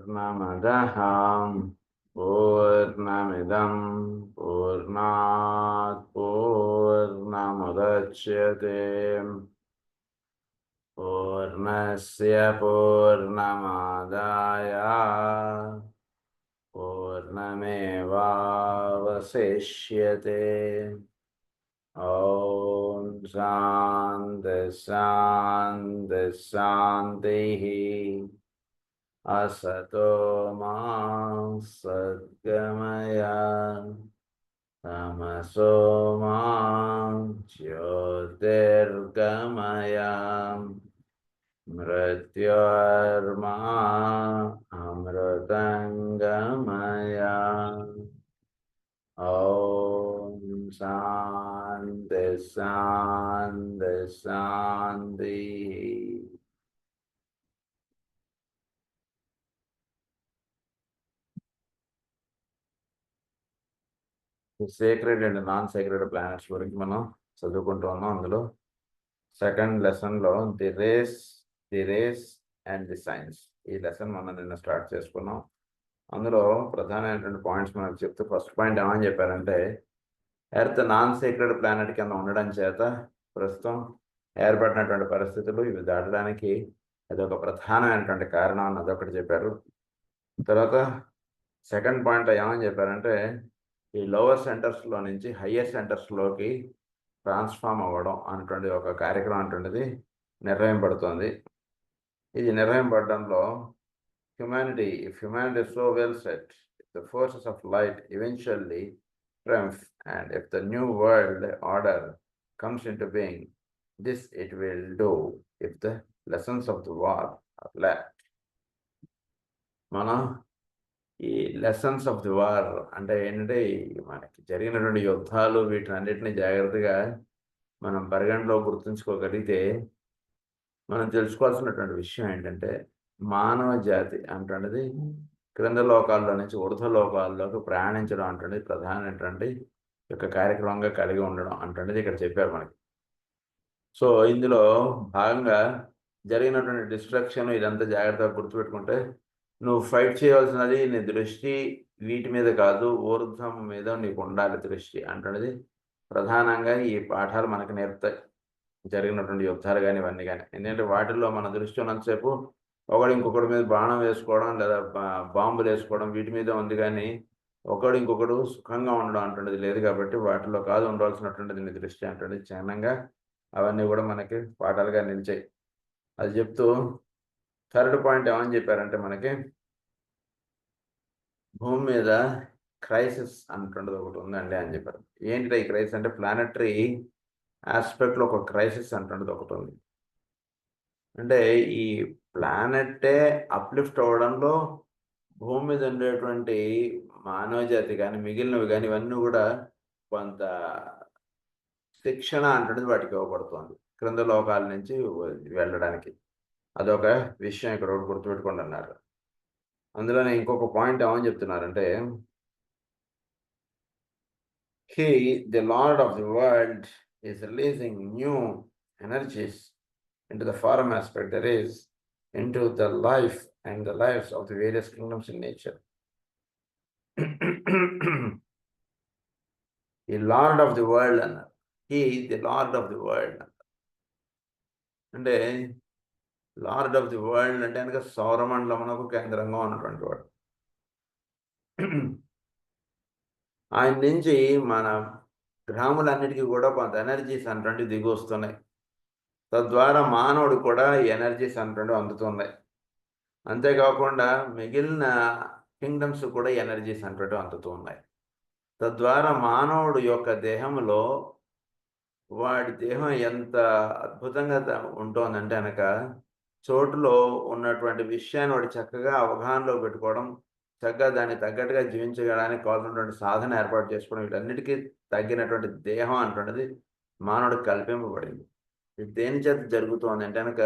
पूर्णमदः पूर्णमिदं पूर्णात् पूर्णमुदच्यते पूर्णस्य पूर्णमादाय पूर्णमेवावशिष्यते। ॐ शान्ति शान्ति शान्तिः। असतो मा सद्गमय तमसो मा ज्योतिर्गमय मृत्योर्मा अमृतङ्गमय। ॐ शान्ति शान्ति शान्तिः। Sacred and non sacred planets గురించి మనం చదువుకుంటూ ఉన్నాం. అందులో సెకండ్ లెసన్లో the rays and the science, ఈ లెసన్ మనం నిన్న స్టార్ట్ చేసుకున్నాం. అందులో ప్రధానమైనటువంటి పాయింట్స్ మనకు చెప్తూ ఫస్ట్ పాయింట్ ఏమని చెప్పారంటే, ఎర్త్ నాన్ సేక్రెడ్ ప్లానెట్ కింద ఉండడం చేత ప్రస్తుతం ఏర్పడినటువంటి పరిస్థితులు ఇవి దాటడానికి అదొక ప్రధానమైనటువంటి కారణం అని అదొకటి చెప్పారు. తర్వాత సెకండ్ పాయింట్ ఏమని చెప్పారంటే, ఈ లోవర్ సెంటర్స్లో నుంచి హయ్యర్ సెంటర్స్లోకి ట్రాన్స్ఫార్మ్ అవ్వడం అనేటువంటి ఒక కార్యక్రమం అటువంటిది నిర్వహింపబడుతుంది. ఇది నిర్వహింపబడడంలో humanity is so well set, if the forces of light eventually triumph and if the new world order comes into being, this it will do if the lessons of the war are learned. మనం ఈ lessons of the war అంటే ఏంటంటే, మనకి జరిగినటువంటి యుద్ధాలు వీటినన్నిటిని జాగ్రత్తగా మనం పరిగణలో గుర్తుంచుకోగలిగితే మనం తెలుసుకోవాల్సినటువంటి విషయం ఏంటంటే, మానవ జాతి అంటున్నది క్రింద లోకాల్లో నుంచి ఊర్ధ్వ లోకాల్లోకి ప్రయాణించడం అంటున్నది ప్రధానమైనటువంటి యొక్క కార్యక్రమంగా కలిగి ఉండడం అంటున్నది ఇక్కడ చెప్పారు మనకి. సో ఇందులో భాగంగా జరిగినటువంటి డిస్ట్రక్షన్ ఇదంతా జాగ్రత్తగా గుర్తుపెట్టుకుంటే, నువ్వు ఫైట్ చేయవలసినది నీ దృష్టి వీటి మీద కాదు, ఊర్ధ్వం మీద నీకు ఉండాలి దృష్టి అంటున్నది ప్రధానంగా ఈ పాఠాలు మనకు నేర్పుతాయి. జరిగినటువంటి యుద్ధాలు కానీ ఇవన్నీ కానీ, ఎందుకంటే వాటిల్లో మన దృష్టి ఉన్నంతసేపు ఒకడు ఇంకొకటి మీద బాణం వేసుకోవడం లేదా బాంబులు వేసుకోవడం వీటి మీద ఉంది, కానీ ఒకడు ఇంకొకడు సుఖంగా ఉండడం అంటున్నది లేదు. కాబట్టి వాటిలో కాదు ఉండవలసినటువంటిది నీ దృష్టి అంటున్నది చిహ్నంగా అవన్నీ కూడా మనకి పాఠాలుగా నిలిచాయి. అది చెప్తూ థర్డ్ పాయింట్ ఏమని చెప్పారంటే, మనకి భూమి మీద క్రైసిస్ అంటుండదు ఒకటి ఉందండి అని చెప్పారు. ఏంటి ఈ క్రైసిస్ అంటే, ప్లానెటరీ ఆస్పెక్ట్లో ఒక క్రైసిస్ అంటుండదు ఒకటి ఉంది. అంటే ఈ ప్లానెట్టే అప్లిఫ్ట్ అవ్వడంలో భూమి మీద ఉండేటువంటి మానవ జాతి కానీ మిగిలినవి కానీ ఇవన్నీ కూడా కొంత శిక్షణ అంటున్నది వాటికి ఇవ్వబడుతుంది క్రింద లోకాల నుంచి వెళ్ళడానికి. అదొక విషయం ఇక్కడ ఒకటి గుర్తుపెట్టుకోండి అన్నారు. అందులోనే ఇంకొక పాయింట్ ఏమని చెప్తున్నారంటే, he the Lord of the world is releasing new energies into the form aspect, that is, into the life and the lives of the various kingdoms in nature. The Lord of the world, he the Lord of the world. అంటే lord of the world అంటే కనుక సౌరమండలమునకు కేంద్రంగా ఉన్నటువంటి వాడు. ఆయన నుంచి మన గ్రహములన్నిటికీ కూడా కొంత ఎనర్జీస్ అంటే దిగి వస్తున్నాయి. తద్వారా మానవుడు కూడా ఎనర్జీస్ అంటే అందుతున్నాయి. అంతేకాకుండా మిగిలిన కింగ్డమ్స్ కూడా ఎనర్జీస్ అంటే అందుతూ ఉన్నాయి. తద్వారా మానవుడు యొక్క దేహంలో వాడి దేహం ఎంత అద్భుతంగా ఉంటుందంటే కనుక చోటులో ఉన్నటువంటి విషయాన్ని వాడు చక్కగా అవగాహనలో పెట్టుకోవడం, చక్కగా దాన్ని తగ్గట్టుగా జీవించడానికి కావాల్సినటువంటి సాధన ఏర్పాటు చేసుకోవడం, వీటన్నిటికీ తగ్గినటువంటి దేహం అంటున్నది మానవుడికి కల్పింపబడింది. ఇది దేని చేత జరుగుతుంది అంటే కనుక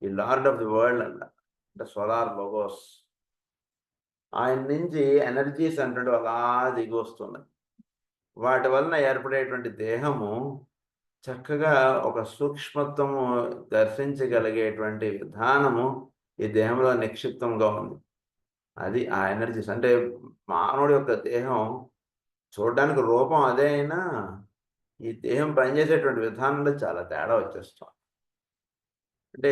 ఈ లార్డ్ ఆఫ్ ది వరల్డ్ అంటే సోలార్ లోగోస్, ఆయన నుంచి ఎనర్జీస్ అంటే అలా దిగి వస్తున్నాయి. వాటి వలన ఏర్పడేటువంటి దేహము చక్కగా ఒక సూక్ష్మత్వము దర్శించగలిగేటువంటి విధానము ఈ దేహంలో నిక్షిప్తంగా ఉంది. అది ఆ ఎనర్జీస్. అంటే మానవుడి యొక్క దేహం చూడడానికి రూపం అదే అయినా, ఈ దేహం పనిచేసేటువంటి విధానంలో చాలా తేడా వచ్చేస్తుంది. అంటే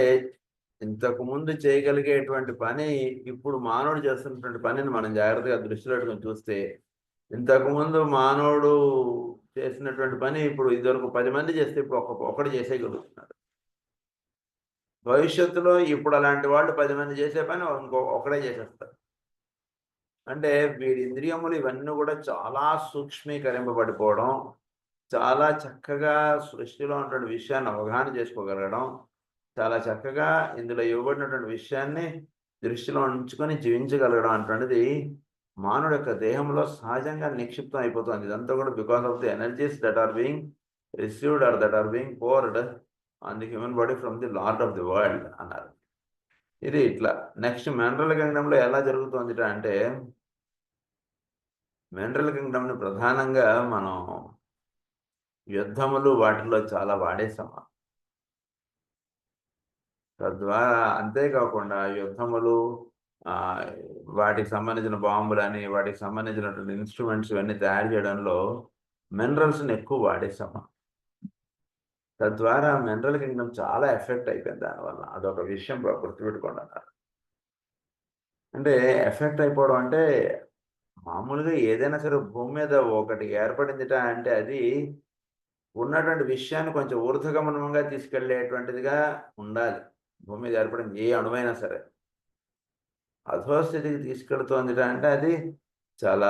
ఇంతకుముందు చేయగలిగేటువంటి పని, ఇప్పుడు మానవుడు చేస్తున్నటువంటి పనిని మనం జాగ్రత్తగా దృష్టిలో పెట్టుకొని చూస్తే, ఇంతకుముందు మానవుడు చేసినటువంటి పని ఇప్పుడు ఇదివరకు 10 మంది చేస్తే ఇప్పుడు ఒకడు చేసేయగలుగుతున్నాడు. భవిష్యత్తులో ఇప్పుడు అలాంటి వాళ్ళు 10 మంది చేసే పని ఒకడే చేసేస్తాడు. అంటే వీడి ఇంద్రియములు ఇవన్నీ కూడా చాలా సూక్ష్మీకరింపబడిపోవడం, చాలా చక్కగా సృష్టిలో ఉన్నటువంటి విషయాన్ని అవగాహన చేసుకోగలగడం, చాలా చక్కగా ఇందులో ఇవ్వబడినటువంటి విషయాన్ని దృష్టిలో ఉంచుకొని జీవించగలగడం అటువంటిది మానవుడి యొక్క దేహంలో సహజంగా నిక్షిప్తం అయిపోతుంది. ఇదంతా కూడా because of the energies that are being received are that are being poured on the human body from the Lord of the world అన్నారు. ఇది ఇట్లా. నెక్స్ట్ మినరల్ కింగ్డమ్‌లో ఎలా జరుగుతోందిట అంటే, మినరల్ కింగ్డమ్‌ని ప్రధానంగా మనం యుద్ధములు వాటిల్లో చాలా వాడేసాం. తద్వారా అంతేకాకుండా యుద్ధములు, ఆహ్, వాటికి సంబంధించిన బాంబులని, వాటికి సంబంధించినటువంటి ఇన్‌స్ట్రుమెంట్స్ ఇవన్నీ తయారు చేయడంలో మినరల్స్‌ని ఎక్కువ వాడేసాం. తద్వారా మినరల్ కింగ్డమ్ చాలా ఎఫెక్ట్ అయిపోయింది దానివల్ల. అదొక విషయం గుర్తుపెట్టుకోండన్నారు. అంటే ఎఫెక్ట్ అయిపోవడం అంటే, మామూలుగా ఏదైనా సరే భూమి మీద ఒకటి ఏర్పడిందిట అంటే అది ఉన్నటువంటి విషయాన్ని కొంచెం ఊర్ధ్వగమనంగా తీసుకెళ్ళేటువంటిదిగా ఉండాలి. భూమి మీద ఏర్పడింది ఏ అణువైనా సరే. అధోస్థితికి తీసుకెడుతోందిట అంటే అది చాలా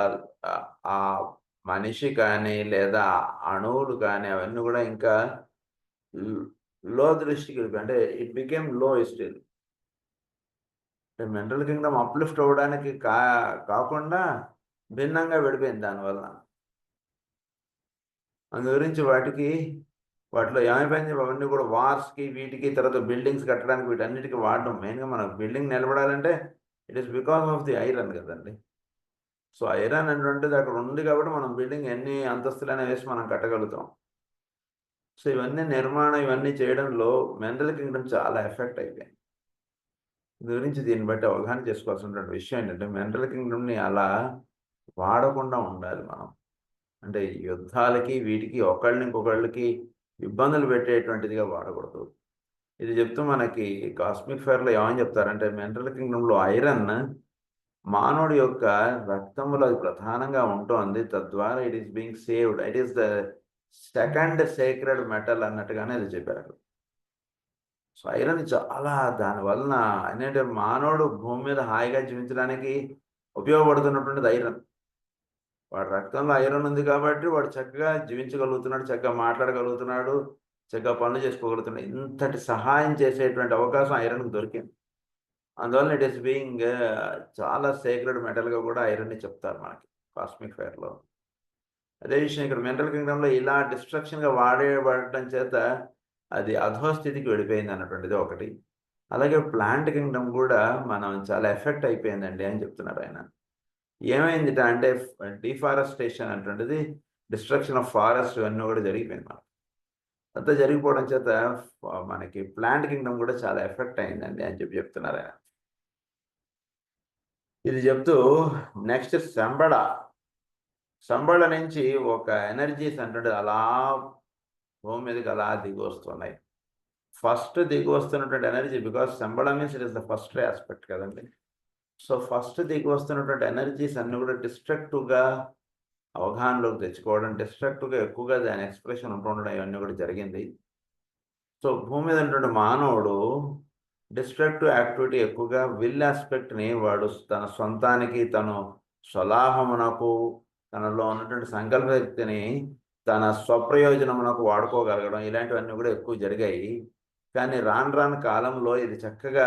ఆ మనిషి కానీ, లేదా అణువులు కానీ అవన్నీ గూడా ఇంకా ల్ లో దృష్టికి వెళ్ళిపోయాయి. అంటే ఇట్ బికేమ్ లో స్టిల్. మెంటల్ కింగ్డమ్ అప్‌లిఫ్ట్ అవ్వడానికి కాకుండా భిన్నంగా విడిపోయింది దానివల్ల. అందు గురించి వాటిలో ఏమైపోయింది, అవన్నీ కూడా వార్స్‌కి, వీటికి, తర్వాత బిల్డింగ్స్ కట్టడానికి వీటన్నిటికి వాడడం. మెయిన్‌గా మనకు బిల్డింగ్ నిలబడాలంటే it is because of the iron కదండీ! సో, ఐరన్ అనేటువంటిది అక్కడ ఉంది కాబట్టి మనం బిల్డింగ్ ఎన్ని అంతస్తులైనా వేసి మనం కట్టగలుగుతాం. సో, ఇవన్నీ నిర్మాణం ఇవన్నీ చేయడంలో మినరల్ కింగ్డమ్ చాలా ఎఫెక్ట్ అయిపోయింది. దీన్ని బట్టి అవగాహన చేసుకోవాల్సినటువంటి విషయం ఏంటంటే, మినరల్ కింగ్డమ్‌ని అలా వాడకుండా ఉండాలి మనం. అంటే యుద్ధాలకి, వీటికి ఇంకొకళ్ళకి ఇబ్బందులు పెట్టేటువంటిదిగా వాడకూడదు. ఇది చెప్తూ మనకి కాస్మిక్ ఫైర్‌లో ఏమని చెప్తారంటే, మినరల్ కింగ్డమ్‌లో ఐరన్ మానవుడి యొక్క రక్తంలో అది ప్రధానంగా ఉంటోంది. తద్వారా it is being saved. It is the second sacred metal అన్నట్టుగానే అది చెప్పారక్కడ. సో, ఐరన్ చాలా దాని వలన ఏంటంటే మానవుడు భూమి మీద హాయిగా జీవించడానికి ఉపయోగపడుతున్నటువంటిది ఐరన్. వాడి రక్తంలో ఐరన్ ఉంది కాబట్టి వాడు చక్కగా జీవించగలుగుతున్నాడు, చక్కగా మాట్లాడగలుగుతున్నాడు, చక్కగా పనులు చేసుకోగలుగుతున్నాడు. ఇంతటి సహాయం చేసేటువంటి అవకాశం ఐరన్‌కి దొరికింది. అందువలన ఇట్ ఈస్ బీయింగ్ చాలా సేక్రెడ్ మెటల్‌గా కూడా ఐరన్‌ని చెప్తారు మనకి కాస్మిక్ ఫైర్‌లో. అదే విషయం ఇక్కడ మినరల్ కింగ్డమ్‌లో ఇలా డిస్ట్రక్షన్‌గా వాడడం చేత అది అధోస్థితికి వెళ్ళిపోయింది అన్నటువంటిది ఒకటి. అలాగే ప్లాంట్ కింగ్డమ్ కూడా మనం చాలా ఎఫెక్ట్ అయిపోయిందండి అని చెప్తున్నారాయన. ఏమైందిట అంటే డిఫారెస్టేషన్ అటువంటిది, డిస్ట్రక్షన్ ఆఫ్ ఫారెస్ట్ ఇవన్నీ కూడా జరిగిపోయింది మనకి. అంతా జరిగిపోవడం చేత మనకి ప్లాంట్ కింగ్డమ్ కూడా చాలా ఎఫెక్ట్ అయిందండి అని చెప్తున్నారాయన. ఇది చెప్తూ నెక్స్ట్ సంబళ నుంచి ఒక ఎనర్జీస్ అంటే అలా భూమి మీదకి అలా దిగొస్తున్నాయి. ఫస్ట్ దిగివస్తున్నటువంటి energy, because Shambhala means it is the first aspect కదండీ! సో, ఫస్ట్ దిగివస్తున్నటువంటి ఎనర్జీస్ అన్నీ కూడా డిస్ట్రక్టివ్‌గా అవగాహనలోకి తెచ్చుకోవడం, డిస్ట్రక్టివ్‌గా ఎక్కువగా దాని ఎక్స్‌ప్రెషన్ ఉంటూ ఉండడం ఇవన్నీ కూడా జరిగింది. సో, భూమి మీద ఉన్నటువంటి మానవుడు డిస్ట్రక్టివ్ యాక్టివిటీ ఎక్కువగా విల్ యాస్పెక్ట్‌ని వాడు తన సొంతానికి, తను స్వలాభమునకు, తనలో ఉన్నటువంటి సంకల్ప శక్తిని తన స్వప్రయోజనమునకు వాడుకోగలగడం ఇలాంటివన్నీ కూడా ఎక్కువ జరిగాయి. కానీ రాను రాను కాలంలో ఇది చక్కగా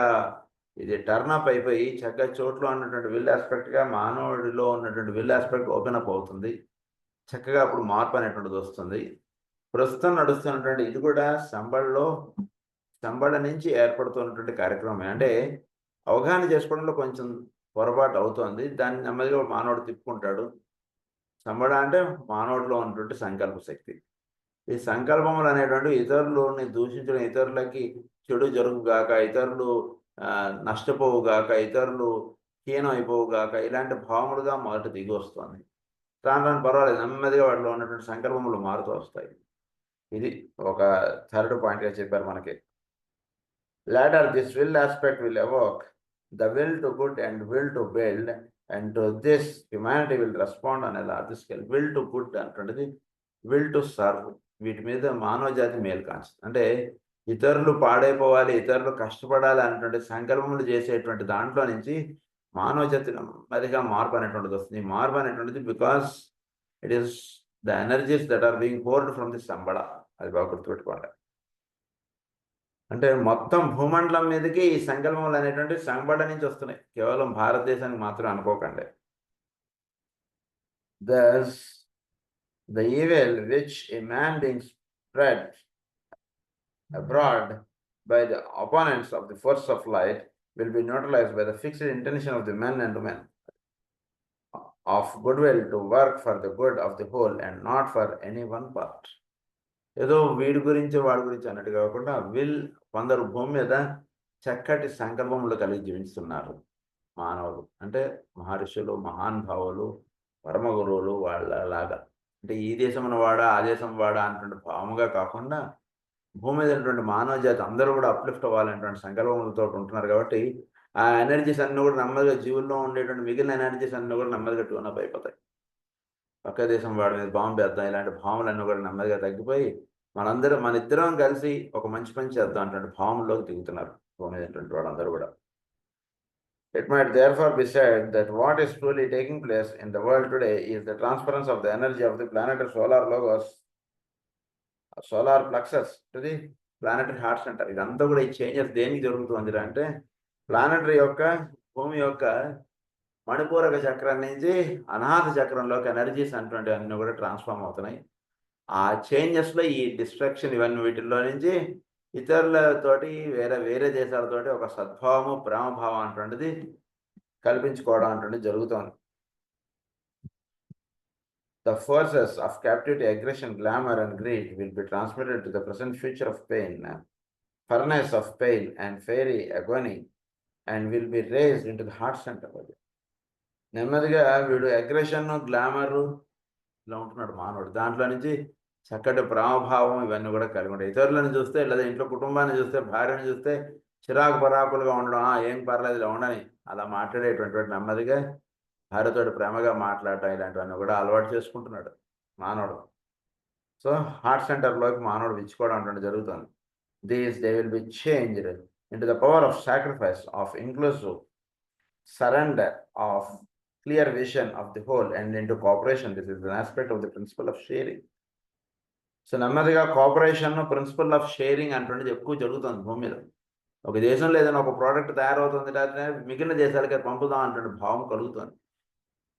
టర్న్ అప్ అయిపోయి చక్కగా చోట్లో ఉన్నటువంటి విల్ యాస్పెక్ట్‌గా మానవుడిలో ఉన్నటువంటి విల్ యాస్పెక్ట్ ఓపెన్ అప్ అవుతుంది. చక్కగా అప్పుడు మార్పు అనేటువంటిది వస్తుంది. ప్రస్తుతం నడుస్తున్నటువంటి ఇది కూడా సంబడ నుంచి ఏర్పడుతున్నటువంటి కార్యక్రమమే. అంటే అవగాహన చేసుకోవడంలో కొంచెం పొరపాటు అవుతోంది. దాన్ని నెమ్మదిగా మానవుడు తిప్పుకుంటాడు. సంబడ అంటే మానవుడిలో ఉన్నటువంటి సంకల్ప శక్తి. ఈ సంకల్పములు అనేటువంటివి ఇతరులని దూషించడం, ఇతరులకి చెడు జరుగుగాక, ఇతరులు నష్టపోవుగాక, ఇతరులు హీనం అయిపోవుగాక, ఇలాంటి భావములుగా మొదట దిగి వస్తుంది. రాను రాను పర్వాలేదు, నెమ్మదిగా వాటిలో ఉన్నటువంటి సంకల్పములు మారుతూ వస్తాయి. ఇది ఒక థర్డ్ పాయింట్గా చెప్పారు మనకి. Later, this will aspect will evoke the will to good and will to build, and to this humanity will respond on a large scale. Will to good అంటున్నది will to serve. వీటి మీద మానవ జాతి మేలు కాంచుతుంది. అంటే ఇతరులు పాడైపోవాలి, ఇతరులు కష్టపడాలి అనేటువంటి సంకల్పములు చేసేటువంటి దాంట్లో నుంచి మానవ జాతి నెమ్మదిగా మార్పు అనేటువంటిది వస్తుంది. ఈ మార్పు అనేటువంటిది because it is the energies that are being poured from the Shambhala. అది బాగా గుర్తుపెట్టుకోండి. అంటే మొత్తం భూమండలం మీదకి ఈ సంకల్పములు అనేటువంటి సంబడ నుంచి వస్తున్నాయి, కేవలం భారతదేశానికి మాత్రం అనుకోకండి. Thus, the evil which a man being spread abroad by the opponents of the force of light will be neutralized by the fixed intention of the men and women of goodwill to work for the good of the whole and not for any one part. ఏదో వీడి గురించి వాడి గురించి అన్నట్టు కాకుండా కొందరు భూమి మీద చక్కటి సంకల్పములు కలిగి జీవిస్తున్నారు మానవులు. అంటే మహర్షులు, మహానుభావులు, పరమ గురువులు వాళ్ళలాగా. అంటే ఈ దేశం వాడా ఆ దేశం వాడా అన్నటువంటి భావముగా కాకుండా భూమి మీద ఉన్నటువంటి మానవ జాతి అందరూ కూడా అప్లిఫ్ట్ అవ్వాలనేటువంటి సంకల్పములతో ఉంటున్నారు. కాబట్టి ఆ ఎనర్జీస్ అన్నీ కూడా నెమ్మదిగా జీవుల్లో ఉండేటువంటి మిగిలిన ఎనర్జీస్ అన్నీ కూడా నెమ్మదిగా ట్యూన్ అప్ అయిపోతాయి. పక్క దేశం వాడి మీద బాంబు వేద్దాం, ఇలాంటి భావములన్నీ కూడా నెమ్మదిగా తగ్గిపోయి మన ఇద్దరం కలిసి ఒక మంచి పని చేద్దాం అటువంటి భావంలోకి దిగుతున్నారు భూమి మీద వాళ్ళందరూ కూడా. It might therefore be said that what is truly taking place in the world today is the transference of the energy of the planetary solar logos, solar plexus to the planetary heart center. ఇదంతా కూడా ఈ changes దేనికి జరుగుతుంది అంటే planetary యొక్క భూమి యొక్క మణిపూరక చక్రం నుంచి అనాథ చక్రంలోకి ఎనర్జీస్ అటువంటి అన్నీ కూడా ట్రాన్స్ఫార్మ్ అవుతున్నాయి. ఆ చేంజెస్లో ఈ డిస్ట్రాక్షన్ ఇవన్నీ వీటిల్లో నుంచి ఇతరులతోటి వేరే దేశాలతోటి ఒక సద్భావము, ప్రేమభావం అటువంటిది కల్పించుకోవడం అటువంటిది జరుగుతోంది. The forces of captivity, aggression, glamour and greed will be transmitted to the present future of pain, furnace of pain and fiery agony, and will be raised into the heart center. నెమ్మదిగా వీడు aggression, glamour ఇలా ఉంటున్నాడు మానవుడు. దాంట్లో నుంచి చక్కటి ప్రేమభావం ఇవన్నీ కూడా కలిగి ఉంటాయి. ఇతరులను చూస్తే, లేదా ఇంట్లో కుటుంబాన్ని చూస్తే, భార్యను చూస్తే చిరాకు పరాకులుగా ఉండడం, ఏం పర్లేదు ఇలా ఉండని అలా మాట్లాడేటువంటి నెమ్మదిగా భార్యతోటి ప్రేమగా మాట్లాడటం ఇలాంటివన్నీ కూడా అలవాటు చేసుకుంటున్నాడు మానవుడు. సో హార్ట్ సెంటర్లోకి మానవుడు విచ్చుకోవడం అంటే జరుగుతుంది. They will be changed into the power of sacrifice, of inclusive surrender, of clear vision of the whole and into cooperation. This is an aspect of the principle of sharing. So నెమ్మదిగా cooperation, principal of sharing అటువంటిది ఎక్కువ జరుగుతుంది భూమి మీద. ఒక దేశంలో ఏదైనా ఒక ప్రోడక్ట్ తయారవుతుంది లేకపోతే మిగిలిన దేశాలకే పంపుదాం అంటే భావం కలుగుతుంది.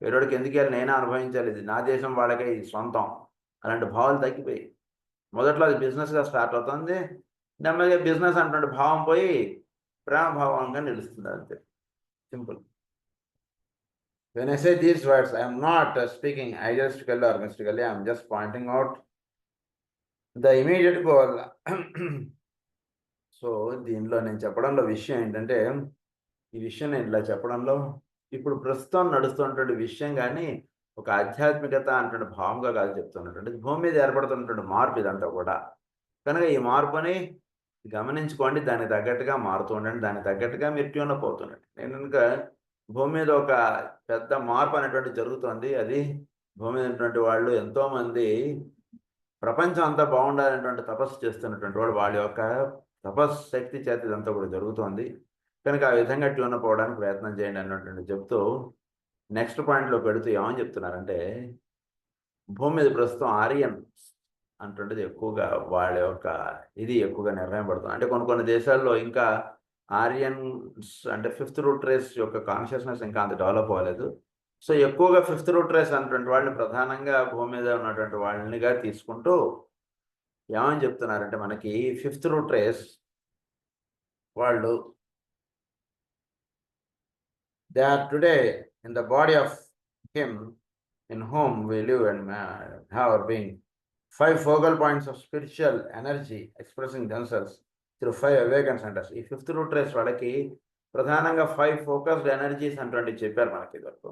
వేరేవాడికి ఎందుకు వెళ్ళి నేనే అనుభవించాలి, ఇది నా దేశం వాళ్ళకే ఇది సొంతం అలాంటి భావాలు తగ్గిపోయి మొదట్లో అది బిజినెస్గా స్టార్ట్ అవుతుంది. నెమ్మదిగా బిజినెస్ అటువంటి భావం పోయి ప్రేమ భావంగా నిలుస్తుంది. అంతే, simple. When I say these words, I am not speaking idealistically or mystically. I am just pointing out the immediate goal. So దీనిలో నేను చెప్పడంలో విషయం ఏంటంటే, ఈ విషయం నేను ఇలా చెప్పడంలో ఇప్పుడు ప్రస్తుతం నడుస్తున్నటువంటి విషయం కానీ ఒక ఆధ్యాత్మికత అంటే భావంగా కాదు చెప్తున్నటువంటి భూమి మీద ఏర్పడుతున్నటువంటి మార్పు ఇదంతా కూడా. కనుక ఈ మార్పుని గమనించుకోండి, దానికి తగ్గట్టుగా మారుతూ ఉండండి, దానికి తగ్గట్టుగా మీరు ట్యూన్ అప్ అవుతుండండి. నేను కనుక భూమి మీద ఒక పెద్ద మార్పు అనేటువంటి జరుగుతుంది. అది భూమి మీద ఉన్నటువంటి వాళ్ళు ఎంతోమంది ప్రపంచం అంతా బాగుండాలనేటువంటి తపస్సు చేస్తున్నటువంటి వాళ్ళు, వాళ్ళ యొక్క తపస్సు శక్తి చేత ఇదంతా కూడా జరుగుతోంది. కనుక ఆ విధంగా ట్యూన్ అప్ అవ్వడానికి ప్రయత్నం చేయండి అన్నటువంటి చెప్తూ నెక్స్ట్ పాయింట్లో పెడుతూ ఏమని చెప్తున్నారంటే, భూమి మీద ప్రస్తుతం ఆరియన్ అంటుండేది ఎక్కువగా వాళ్ళ యొక్క ఇది ఎక్కువగా నిర్ణయం పడుతుంది. అంటే కొన్ని దేశాల్లో ఇంకా ఆరియన్స్ అంటే ఫిఫ్త్ రూట్ రేస్ యొక్క కాన్షియస్నెస్ ఇంకా అంత డెవలప్ అవ్వలేదు. సో ఎక్కువగా ఫిఫ్త్ రూట్ రేస్ అన్నటువంటి వాళ్ళని ప్రధానంగా భూమి మీద ఉన్నటువంటి వాళ్ళనిగా తీసుకుంటూ ఏమని చెప్తున్నారంటే, మనకి ఫిఫ్త్ రూట్ రేస్ వాళ్ళు they are today in the body of him in whom we live and have our being 5 focal points of spiritual energy expressing themselves through 5 awakened centers. ఈ ఫిఫ్త్ రూట్ రేస్ వాళ్ళకి ప్రధానంగా 5 focused energies అటువంటివి చెప్పారు మనకి ఇదివరకు.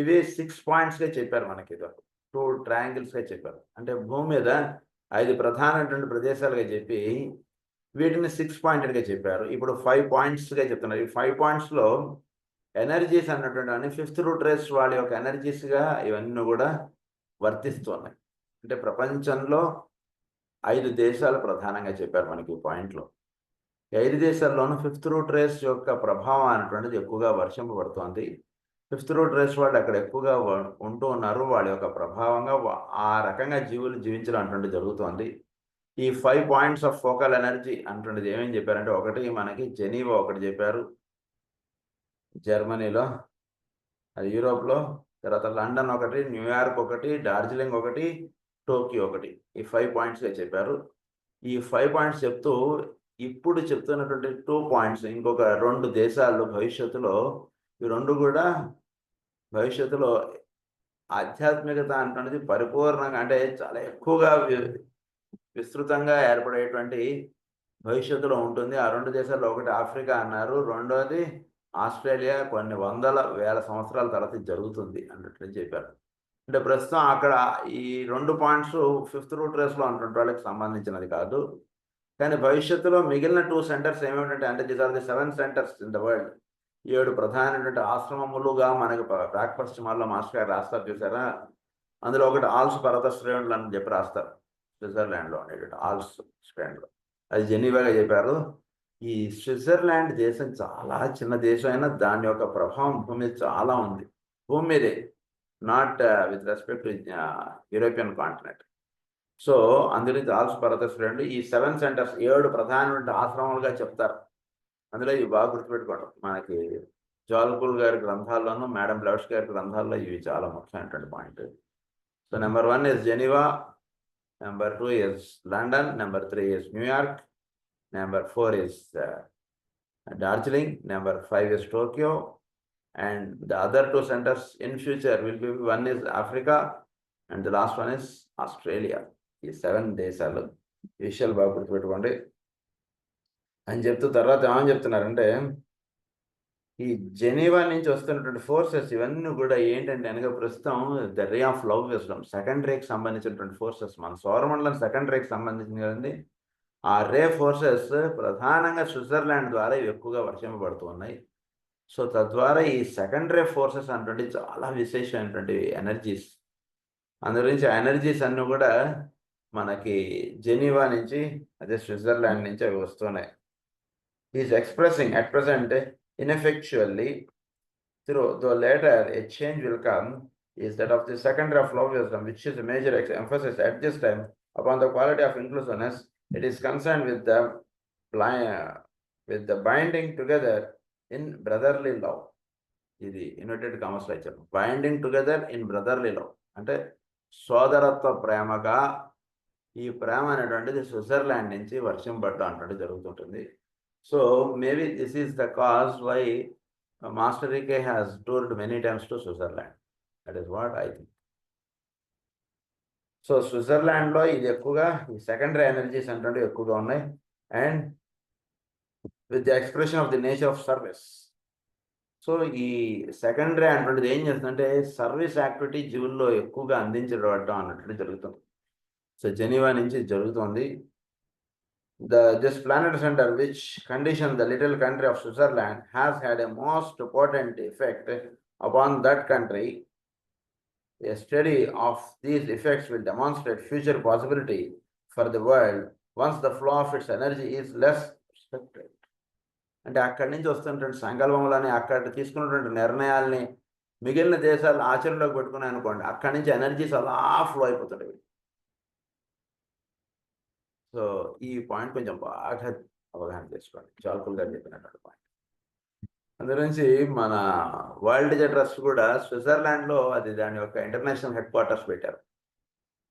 ఇవి 6 పాయింట్స్గా చెప్పారు మనకి ఇదివరకు. 2 ట్రయాంగిల్స్గా చెప్పారు. అంటే భూమి మీద 5 ప్రధానమైనటువంటి ప్రదేశాలుగా చెప్పి వీటిని 6 పాయింటెడ్గా చెప్పారు. ఇప్పుడు 5 పాయింట్స్గా చెప్తున్నారు. ఈ 5 పాయింట్స్లో ఎనర్జీస్ అన్నటువంటి ఫిఫ్త్ రూట్ రేస్ వాళ్ళ యొక్క ఎనర్జీస్గా ఇవన్నీ కూడా వర్తిస్తున్నాయి. అంటే ప్రపంచంలో 5 దేశాలు ప్రధానంగా చెప్పారు మనకి ఈ పాయింట్లో. 5 దేశాల్లోనూ ఫిఫ్త్ రూట్ రేస్ యొక్క ప్రభావం అనేటువంటిది ఎక్కువగా వర్షింపబడుతోంది. ఫిఫ్త్ రూట్ రేస్ వాళ్ళు అక్కడ ఎక్కువగా ఉంటూ ఉన్నారు. వాళ్ళ యొక్క ప్రభావంగా ఆ రకంగా జీవులు జీవించడం అటువంటిది జరుగుతోంది. ఈ 5 పాయింట్స్ ఆఫ్ ఫోకల్ ఎనర్జీ అటువంటిది ఏమేమి చెప్పారంటే, ఒకటి మనకి జెనీవా ఒకటి చెప్పారు జర్మనీలో, అది యూరోప్లో. తర్వాత లండన్ ఒకటి, న్యూయార్క్ ఒకటి, డార్జిలింగ్ ఒకటి, టోక్యో ఒకటి. ఈ 5 పాయింట్స్గా చెప్పారు. ఈ 5 పాయింట్స్ చెప్తూ ఇప్పుడు చెప్తున్నటువంటి 2 పాయింట్స్ ఇంకొక 2 దేశాలు భవిష్యత్తులో, ఈ 2 కూడా భవిష్యత్తులో ఆధ్యాత్మికత అంటున్నది పరిపూర్ణంగా అంటే చాలా ఎక్కువగా విస్తృతంగా ఏర్పడేటువంటి భవిష్యత్తులో ఉంటుంది. ఆ 2 దేశాల్లో ఒకటి ఆఫ్రికా అన్నారు, రెండోది ఆస్ట్రేలియా. కొన్ని వందల వేల సంవత్సరాల తర్వాత ఇది జరుగుతుంది అన్నట్లు చెప్పారు. అంటే ప్రస్తుతం అక్కడ ఈ 2 పాయింట్స్ ఫిఫ్త్ రూట్ రేస్లో ఉన్నటువంటి వాళ్ళకి సంబంధించినది కాదు. కానీ భవిష్యత్తులో మిగిలిన 2 సెంటర్స్ ఏమిటంటే, అంటే these are the 7 centres in the world. 7 ప్రధానమైనటువంటి ఆశ్రమములుగా మనకి ప్రాక్ పశ్చిమాల్లో మాస్టర్ గారు రాస్తారు చూసారా. అందులో ఒకటి ఆల్స్ పర్వత శ్రేణులు అని చెప్పి రాస్తారు, స్విట్జర్లాండ్లో ఉండేటువంటి ఆల్స్ శ్రేణులు. అది జెనీవాగా చెప్పారు. ఈ స్విట్జర్లాండ్ దేశం చాలా చిన్న దేశం అయినా దాని యొక్క ప్రభావం భూమి మీద చాలా ఉంది. భూమి మీదే, not with respect to European continent. So అందులో ఆల్స్ పర్వత శ్రేణులు ఈ 7 సెంటర్స్ 7 ప్రధానమైన ఆశ్రమాలుగా చెప్తారు. అందులో ఇవి బాగా గుర్తుపెట్టుకోవడం. మనకి జాల్పూల్ గారి గ్రంథాల్లోనూ మేడం బ్లౌష్ గారి గ్రంథాల్లో ఇవి చాలా ముఖ్యమైనటువంటి point. So number 1 is Geneva, number 2 is London, number 3 is New York, number 4 is Darjeeling, number 5 is Tokyo, and the other 2 centers in future will be, one is Africa and the last one is Australia. ఈ 7 దేశాలు ఈ విషయాలు బాగా గుర్తుపెట్టుకోండి అని చెప్తూ తర్వాత ఏమని చెప్తున్నారంటే, ఈ జెనీవా నుంచి వస్తున్నటువంటి ఫోర్సెస్ ఇవన్నీ కూడా ఏంటంటే కనుక ప్రస్తుతం the ray of love wisdom second రేకి సంబంధించినటువంటి ఫోర్సెస్, మన సౌరమండలం సెకండ్ రేకి సంబంధించింది కదండి. ఆ రే ఫోర్సెస్ ప్రధానంగా స్విట్జర్లాండ్ ద్వారా ఇవి ఎక్కువగా వర్షింపబడుతూ ఉన్నాయి. సో తద్వారా ఈ సెకండ్ రే ఫోర్సెస్ అటువంటి చాలా విశేషమైనటువంటి ఎనర్జీస్. అందు గురించి ఆ ఎనర్జీస్ అన్నీ కూడా మనకి జెనీవా నుంచి, అదే స్విట్జర్లాండ్ నుంచి అవి వస్తున్నాయి. Is expressing at present ineffectually, though later a change will come, is that of the second ray of love wisdom, which is a major emphasis at this time upon the quality of inclusiveness. It is concerned with the binding together in brotherly love. ఇది inverted కామర్స్లో ఇచ్చారు, binding together in brotherly love. అంటే సోదరత్వ ప్రేమగా ఈ ప్రేమ అనేటువంటిది Switzerland నుంచి వర్షింపడ్డం అంటే జరుగుతుంటుంది. So maybe this is the cause why Master Rike has toured many times to Switzerland. That is what I think. So Switzerland lo idi ekkuga ee secondary energies ante ekkuga unnai, and with the expression of the nature of service. So ee secondary ante em chestundante service activity జీవుల్లో ఎక్కువగా అందించడం అన్నట్టు జరుగుతుంది. So Geneva నుంచి జరుగుతుంది. This planetary center, which conditioned the little country of Switzerland, has had a most potent effect upon that country. A study of these effects will demonstrate future possibility for the world once the flow of its energy is less restricted. అంటే అక్కడి నుంచి వస్తున్నటువంటి సంకల్పములని, అక్కడ తీసుకున్నటువంటి నిర్ణయాల్ని మిగిలిన దేశాలు ఆచరణలోకి పెట్టుకున్నాయి అనుకోండి, అక్కడి నుంచి ఎనర్జీస్ అలా ఫ్లో అయిపోతాయి. సో ఈ పాయింట్ కొంచెం బాగా అవగాహన చేసుకోండి, జాల్పూల్ గారు చెప్పినటువంటి పాయింట్. అందుగురించి మన వరల్డ్ ట్రస్ట్ కూడా స్విట్జర్లాండ్లో అది దాని యొక్క ఇంటర్నేషనల్ హెడ్ క్వార్టర్స్ పెట్టారు.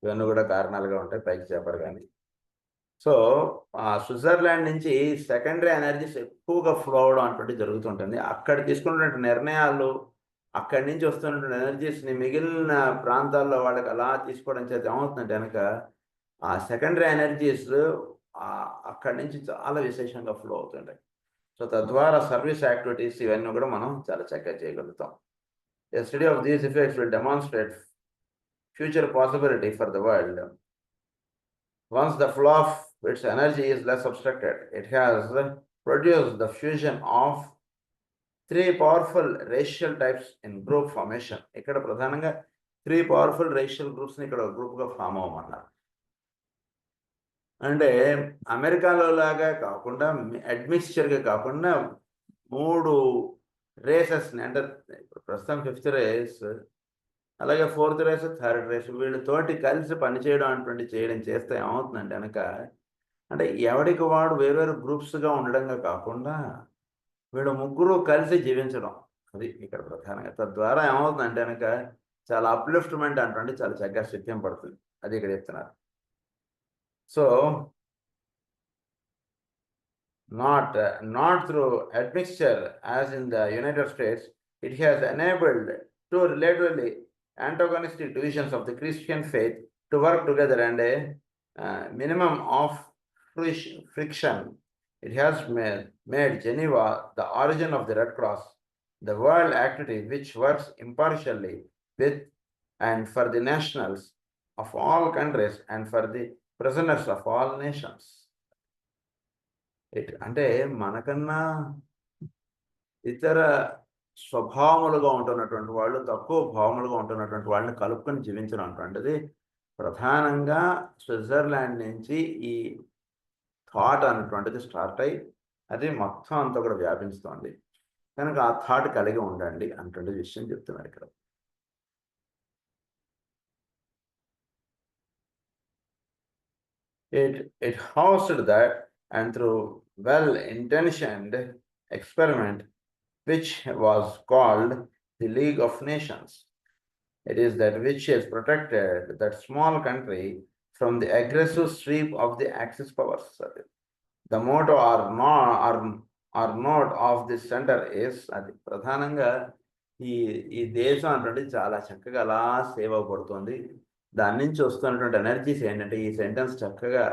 ఇవన్నీ కూడా కారణాలుగా ఉంటాయి, పైకి చెప్పరు కానీ. సో ఆ స్విట్జర్లాండ్ నుంచి సెకండరీ ఎనర్జీస్ ఎక్కువగా ఫ్లో అవడం అటువంటి జరుగుతుంటుంది. అక్కడ తీసుకున్నటువంటి నిర్ణయాలు, అక్కడి నుంచి వస్తున్నటువంటి ఎనర్జీస్ని మిగిలిన ప్రాంతాల్లో వాళ్ళకి అలా తీసుకోవడం చేత ఏమవుతుందంటే కనుక ఆ సెకండరీ ఎనర్జీస్ అక్కడి నుంచి చాలా విశేషంగా ఫ్లో అవుతుంటాయి. సో తద్వారా సర్వీస్ యాక్టివిటీస్ ఇవన్నీ కూడా మనం చాలా చక్కగా చేయగలుగుతాం. A study of these effects will demonstrate future possibility for the world. Once the flow of its energy is less obstructed, it has produced the fusion of 3 powerful racial types in group formation. ఇక్కడ ప్రధానంగా 3 powerful racial గ్రూప్స్ని ఇక్కడ ఒక గ్రూప్గా form అవ్వమన్నారు. అంటే అమెరికాలో లాగా కాకుండా అడ్మిక్స్చర్గా కాకుండా 3 రేసెస్ని, అంటే ప్రస్తుతం 5th రేస్, అలాగే 4th రేస్, 3rd రేస్, వీళ్ళతోటి కలిసి పనిచేయడం అటువంటి చేస్తే ఏమవుతుందంటే కనుక, అంటే ఎవడికి వాడు వేరు గ్రూప్స్గా ఉండడంగా కాకుండా వీళ్ళు ముగ్గురు కలిసి జీవించడం, అది ఇక్కడ ప్రధానంగా. తద్వారా ఏమవుతుందంటే కనుక చాలా అప్లిఫ్ట్మెంట్ అంటే చాలా చక్కగా శక్యం పడుతుంది, అది ఇక్కడ చెప్తున్నారు. So not through admixture as in the United States, it has enabled 2 relatively antagonistic divisions of the Christian faith to work together and a minimum of friction. It has made Geneva the origin of the Red Cross, the world activity which works impartially with and for the nationals of all countries and for the prisoners of all nations. అంటే మనకన్నా ఇతర స్వభావములుగా ఉంటున్నటువంటి వాళ్ళు, తక్కువ భావములుగా ఉంటున్నటువంటి వాళ్ళని కలుపుకొని జీవించడం అటువంటిది ప్రధానంగా స్విట్జర్లాండ్ నుంచి ఈ థాట్ అనేటువంటిది స్టార్ట్ అయ్యి అది మొత్తం అంతా కూడా వ్యాపించుతోంది. కనుక ఆ థాట్ కలిగి ఉండండి అటువంటి విషయం చెప్తున్నారు ఇక్కడ. It housed that, and through well-intentioned experiment, which was called the League of Nations, it is that which has protected that small country from the aggressive sweep of the Axis powers. The motto or note of this center is, అది ప్రధానంగా ఈ దేశం అంటే చాలా చక్కగా అలా save అవ్వబడుతుంది. దాని నుంచి వస్తున్నటువంటి ఎనర్జీస్ ఏంటంటే, ఈ సెంటెన్స్ చక్కగా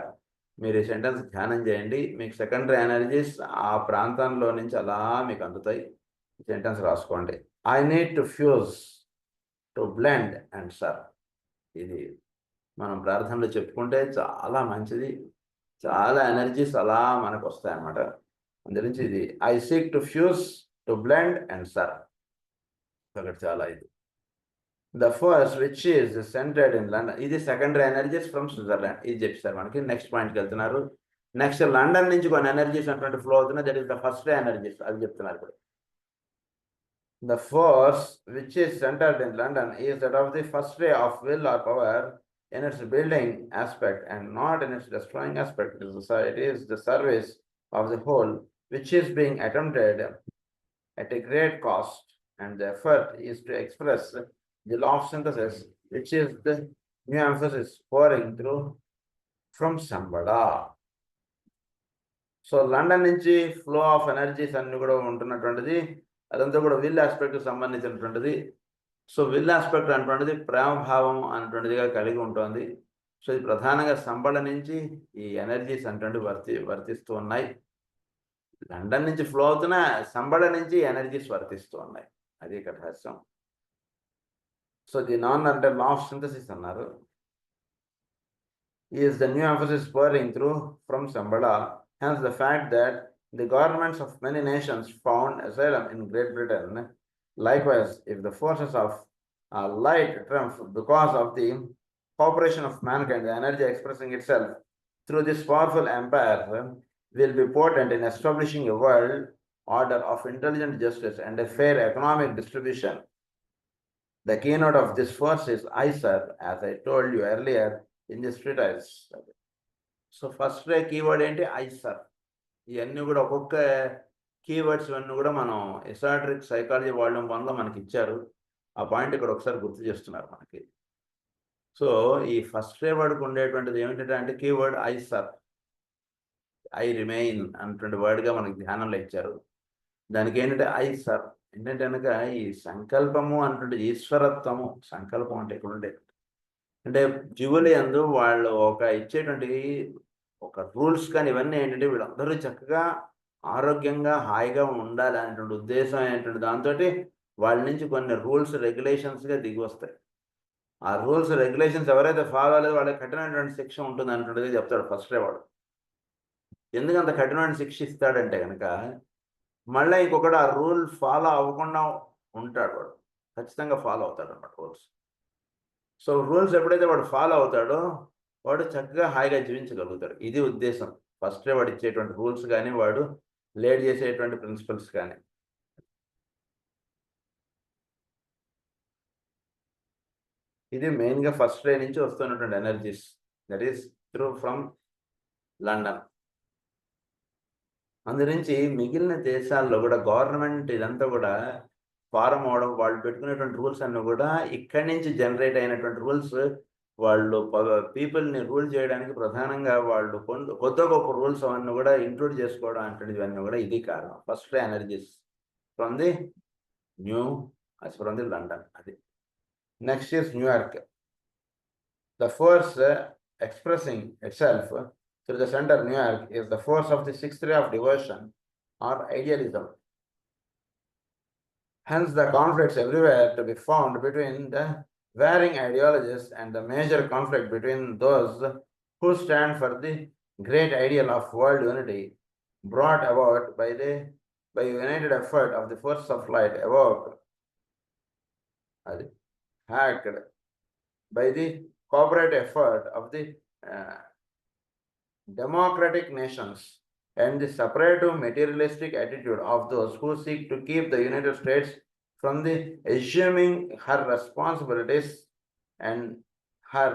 మీరు ఈ సెంటెన్స్ ధ్యానం చేయండి, మీకు సెకండరీ ఎనర్జీస్ ఆ ప్రాంతంలో నుంచి అలా మీకు అందుతాయి. ఈ సెంటెన్స్ రాసుకోండి. I need to fuse, to blend and serve. ఇది మనం ప్రార్థనలో చెప్పుకుంటే చాలా మంచిది, చాలా ఎనర్జీస్ అలా మనకు వస్తాయి అన్నమాట. అందుగురించి ఇది I seek to fuse, to blend and serve. అక్కడ చాలా ఇది. The first, which is centered in London, ఇది సెకండరీ ఎనర్జీస్ ఫ్రమ్ స్విట్జర్లాండ్, ఇది చెప్పారు మనకి. నెక్స్ట్ పాయింట్కి వెళ్తున్నారు. నెక్స్ట్ లండన్ నుంచి కొన్ని ఎనర్జీస్ అటువంటి ఫ్లో అవుతున్నాయి, that is the first ray energies, అది చెప్తున్నారు ఇప్పుడు. The first, which is centered in London, is that of the first ray of will or power in its building aspect and not in its destroying aspect. It is the service of the whole which is being attempted at a great cost, and the effort is to express the law of synthesis, which is the new emphasis pouring through from Sambada. So London నుంచి flow of energies అన్ని కూడా ఉంటున్నటువంటిది, అదంతా కూడా will aspect సంబంధించినటువంటిది. So will aspect అనేటువంటిది ప్రేమభావం అనేటువంటిదిగా కలిగి ఉంటుంది. So ఇది ప్రధానంగా సంబళ నుంచి ఈ ఎనర్జీస్ అనేటువంటి వర్తిస్తూ ఉన్నాయి. లండన్ నుంచి ఫ్లో అవుతున్న సంబళ నుంచి ఎనర్జీస్ వర్తిస్తూ ఉన్నాయి, అది ఇక్కడ రహస్యం. సో ది నాన్ అంటే లా ఆఫ్ సింథసిస్ అన్నారు. is the new emphasis pouring through from Sambala. Hence the fact that the governments of many nations found asylum in Great Britain. Likewise, if the forces of light triumph because of the cooperation of mankind, the energy expressing itself through this powerful empire will be potent in establishing a world order of intelligent justice and a fair economic distribution. The keynote of this force is ISER, as I told you earlier in this treatise. So first ray keyword ఏంటి? ISER. ఇవన్నీ కూడా ఒక్కొక్క keywords అన్నీ కూడా మనం esoteric psychology volume 1లో మనకి ఇచ్చారు. ఆ పాయింట్ ఇక్కడ ఒకసారి గుర్తు చేస్తున్నారు మనకి. సో ఈ ఫస్ట్ రే వర్డ్కి ఉండేటువంటిది ఏమిటంటే అంటే కీవర్డ్ ఐసర్, ఐ రిమైన్ అన్నటువంటి వర్డ్గా మనకి ధ్యానంలో ఇచ్చారు. దానికి ఏంటంటే ఐసర్ ఏంటంటే కనుక ఈ సంకల్పము అన్నటువంటి ఈశ్వరత్వము. సంకల్పం అంటే ఇక్కడ ఉండే అంటే జీవులు యందు వాళ్ళు ఒక ఇచ్చేటువంటి ఒక రూల్స్ కానీ ఇవన్నీ ఏంటంటే వీళ్ళందరూ చక్కగా ఆరోగ్యంగా హాయిగా ఉండాలి అనేటువంటి ఉద్దేశం అనేటువంటి దాంతో వాళ్ళ నుంచి కొన్ని రూల్స్ రెగ్యులేషన్స్గా దిగి వస్తాయి. ఆ రూల్స్ రెగ్యులేషన్స్ ఎవరైతే ఫాలో అవ్వలేదో వాళ్ళకి కఠినమైనటువంటి శిక్ష ఉంటుంది అనేటువంటిది చెప్తాడు ఫస్ట్ వాడు. ఎందుకు అంత కఠినమైన శిక్ష ఇస్తాడంటే కనుక మళ్ళీ ఇంకొకటి ఆ రూల్ ఫాలో అవ్వకుండా ఉంటాడు వాడు, ఖచ్చితంగా ఫాలో అవుతాడు అన్నమాట రూల్స్. సో రూల్స్ ఎప్పుడైతే వాడు ఫాలో అవుతాడో వాడు చక్కగా హాయిగా జీవించగలుగుతాడు. ఇది ఉద్దేశం ఫస్ట్ వాడు ఇచ్చేటువంటి రూల్స్ కానీ వాడు లేడ్ చేసేటువంటి ప్రిన్సిపల్స్ కానీ. ఇది మెయిన్గా ఫస్ట్ డే నుంచి వస్తున్నటువంటి energies, that is through from London. అందు నుంచి మిగిలిన దేశాల్లో కూడా గవర్నమెంట్ ఇదంతా కూడా ఫారం అవడం, వాళ్ళు పెట్టుకునేటువంటి రూల్స్ అన్నీ కూడా ఇక్కడి నుంచి జనరేట్ అయినటువంటి రూల్స్. వాళ్ళు పీపుల్ని రూల్ చేయడానికి ప్రధానంగా వాళ్ళు కొత్త గొప్ప రూల్స్ అవన్నీ కూడా ఇంక్లూడ్ చేసుకోవడం అంటే ఇవన్నీ కూడా ఇది కారణం. First energies from the new from the London. అది next is New York. The force expressing itself through the center New York is the force of the sixth ray of devotion or idealism. Hence, the conflicts everywhere to be found between the varying ideologies and the major conflict between those who stand for the great ideal of world unity brought about by united effort of the force of light evoked, hacked by the corporate effort of the democratic nations and the separative materialistic attitude of those who seek to keep the United States from the assuming her responsibilities and her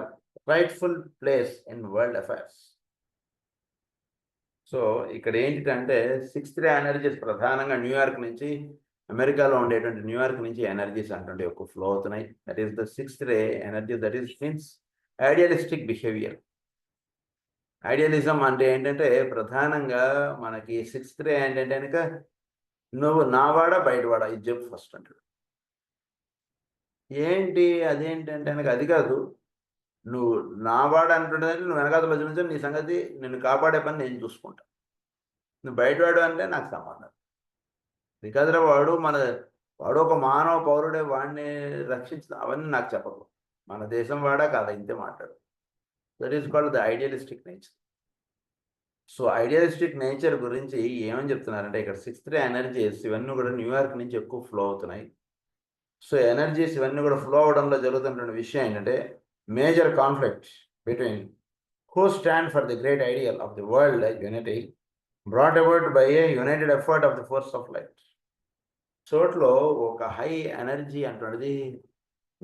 rightful place in world affairs. So ఇక్కడ ఏంటంటే sixth రే energies ప్రధానంగా New York నుంచి, అమెరికాలో ఉండేటువంటి New York నుంచి energies అంటే ఒక flow అవుతున్నాయి. That is the sixth ray energy, that is means idealistic behaviour. Idealism అంటే ఏంటంటే ప్రధానంగా మనకి సిక్స్త్ రే ఏంటంటే కనుక నువ్వు నావాడా బయటవాడా ఇది చెప్పు ఫస్ట్ అంటాడు. ఏంటి అదేంటంటే కనుక అది కాదు, నువ్వు నావాడా అంటుంటే నువ్వు వెనకాల నుంచి నీ సంగతి నిన్ను కాపాడే పని నేను చూసుకుంటా, నువ్వు బయటవాడు అంటే నాకు సంబంధం. బికాజ్ వాడు ఒక మానవ పౌరుడే, వాడిని రక్షించడం అవన్నీ నాకు చెప్పకు, మన దేశం వాడా కాదా ఇంతే మాట్లాడు. That is called the idealistic nature. So idealistic nature గురించి ఏమని చెప్తున్నారంటే ఇక్కడ సిక్స్త్ రే ఎనర్జీస్ ఇవన్నీ కూడా న్యూయార్క్ నుంచి ఎక్కువ ఫ్లో అవుతున్నాయి. సో ఎనర్జీస్ ఇవన్నీ కూడా ఫ్లో అవడంలో జరుగుతున్న విషయం ఏంటంటే major conflict between who stand for the great ideal of the world unity brought about by a united effort of the force of light. చోట్లో ఒక హై ఎనర్జీ అంటున్నది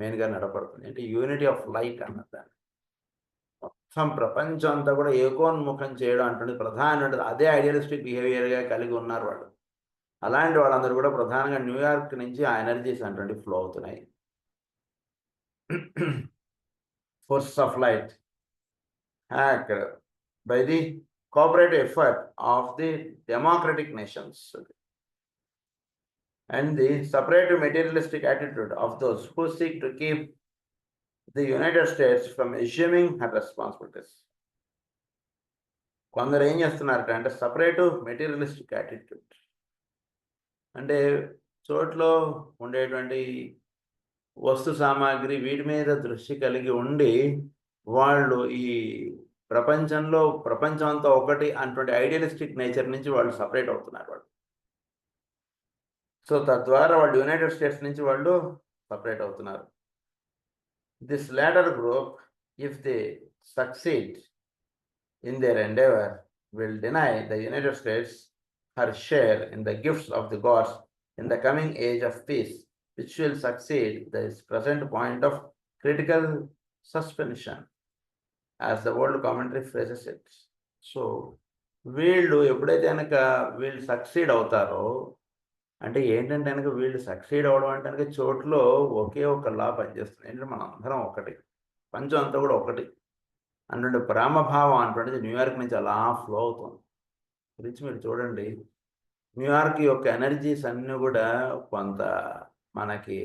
మెయిన్గా నడపడుతుంది, అంటే యూనిటీ ఆఫ్ లైట్ అన్నదాన్ని మొత్తం ప్రపంచం అంతా కూడా ఏకోన్ముఖం చేయడం అంటుంది ప్రధానమైనది. అదే ఐడియలిస్టిక్ బిహేవియర్గా కలిగి ఉన్నారు వాళ్ళు. అలాంటి వాళ్ళందరూ కూడా ప్రధానంగా న్యూయార్క్ నుంచి ఆ ఎనర్జీస్ అంటే ఫ్లో అవుతున్నాయి. Force of light hacked by the cooperative effort of the democratic nations and the separative materialistic attitude of those who seek to keep the United States from assuming her responsibilities. కొందరు ఏం చేస్తున్నారంటే separative materialistic attitude అంటే చోట్లో ఉండేటువంటి వస్తు సామాగ్రి వీటి మీద దృష్టి కలిగి ఉండి వాళ్ళు ఈ ప్రపంచం అంతా ఒకటి అటువంటి ఐడియలిస్టిక్ నేచర్ నుంచి వాళ్ళు సపరేట్ అవుతున్నారు వాళ్ళు. సో తద్వారా వాళ్ళు యునైటెడ్ స్టేట్స్ నుంచి వాళ్ళు సపరేట్ అవుతున్నారు. This latter group, if they succeed in their endeavor, will deny the United States her share in the gifts of the gods in the coming age of peace, which will succeed this present point of critical suspension, as the world commentary phrases it. So వీళ్ళు ఎప్పుడైతే కనుక వీళ్ళు succeed అవుతారో అంటే ఏంటంటే కనుక వీళ్ళు succeed అవ్వడం అంటే కనుక చోట్లో ఒకే ఒక లా పనిచేస్తుంది. ఏంటంటే మనం అందరం ఒకటి, పంచం అంతా కూడా ఒకటి అంటే ప్రేమభావం అటువంటిది న్యూయార్క్ నుంచి అలా ఫ్లో అవుతుంది. గురించి మీరు చూడండి, న్యూయార్క్ యొక్క ఎనర్జీస్ అన్నీ కూడా కొంత మనకి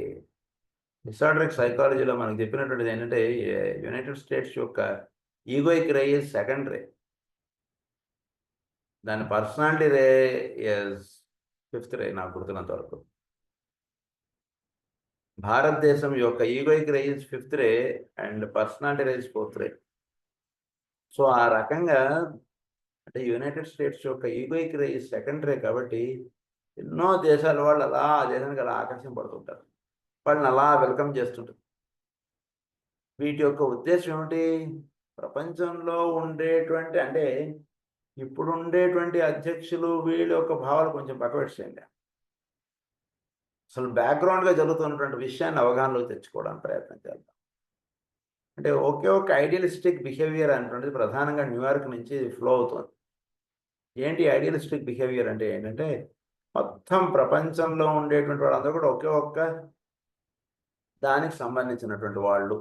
డిసార్డరిక్ సైకాలజీలో మనకు చెప్పినటువంటిది ఏంటంటే యునైటెడ్ స్టేట్స్ యొక్క ఈగోయిక్ రే ఈజ్ సెకండ్ రే. దాని పర్సనాలిటీ రే ఇస్ 5th రే నాకు గుర్తున్నంత వరకు. భారతదేశం యొక్క egoic ray is 5th ray and personality ray is 4th ray. So ఆ రకంగా అంటే యునైటెడ్ స్టేట్స్ యొక్క ఈగోయిక్ రే ఇస్ 2nd రే కాబట్టి ఎన్నో దేశాల వాళ్ళు అలా ఆ దేశానికి అలా ఆకర్షింపడుతుంటారు, వాళ్ళని అలా వెల్కమ్ చేస్తుంటారు. వీటి యొక్క ఉద్దేశం ఏమిటి? ప్రపంచంలో ఉండేటువంటి అంటే ఇప్పుడు ఉండేటువంటి అధ్యక్షులు వీళ్ళ యొక్క భావాలు కొంచెం పక్కపెట్టేయండి. అసలు బ్యాక్గ్రౌండ్గా జరుగుతున్నటువంటి విషయాన్ని అవగాహనలోకి తెచ్చుకోవడానికి ప్రయత్నం చేద్దాం. అంటే ఒకే ఒక ఐడియలిస్టిక్ బిహేవియర్ అనేటువంటిది ప్రధానంగా న్యూయార్క్ నుంచి ఫ్లో అవుతుంది. ఏంటి ఐడియలిస్టిక్ బిహేవియర్ అంటే ఏంటంటే మొత్తం ప్రపంచంలో ఉండేటువంటి వాళ్ళందరూ కూడా ఒకే ఒక్క దానికి సంబంధించినటువంటి వాళ్ళు.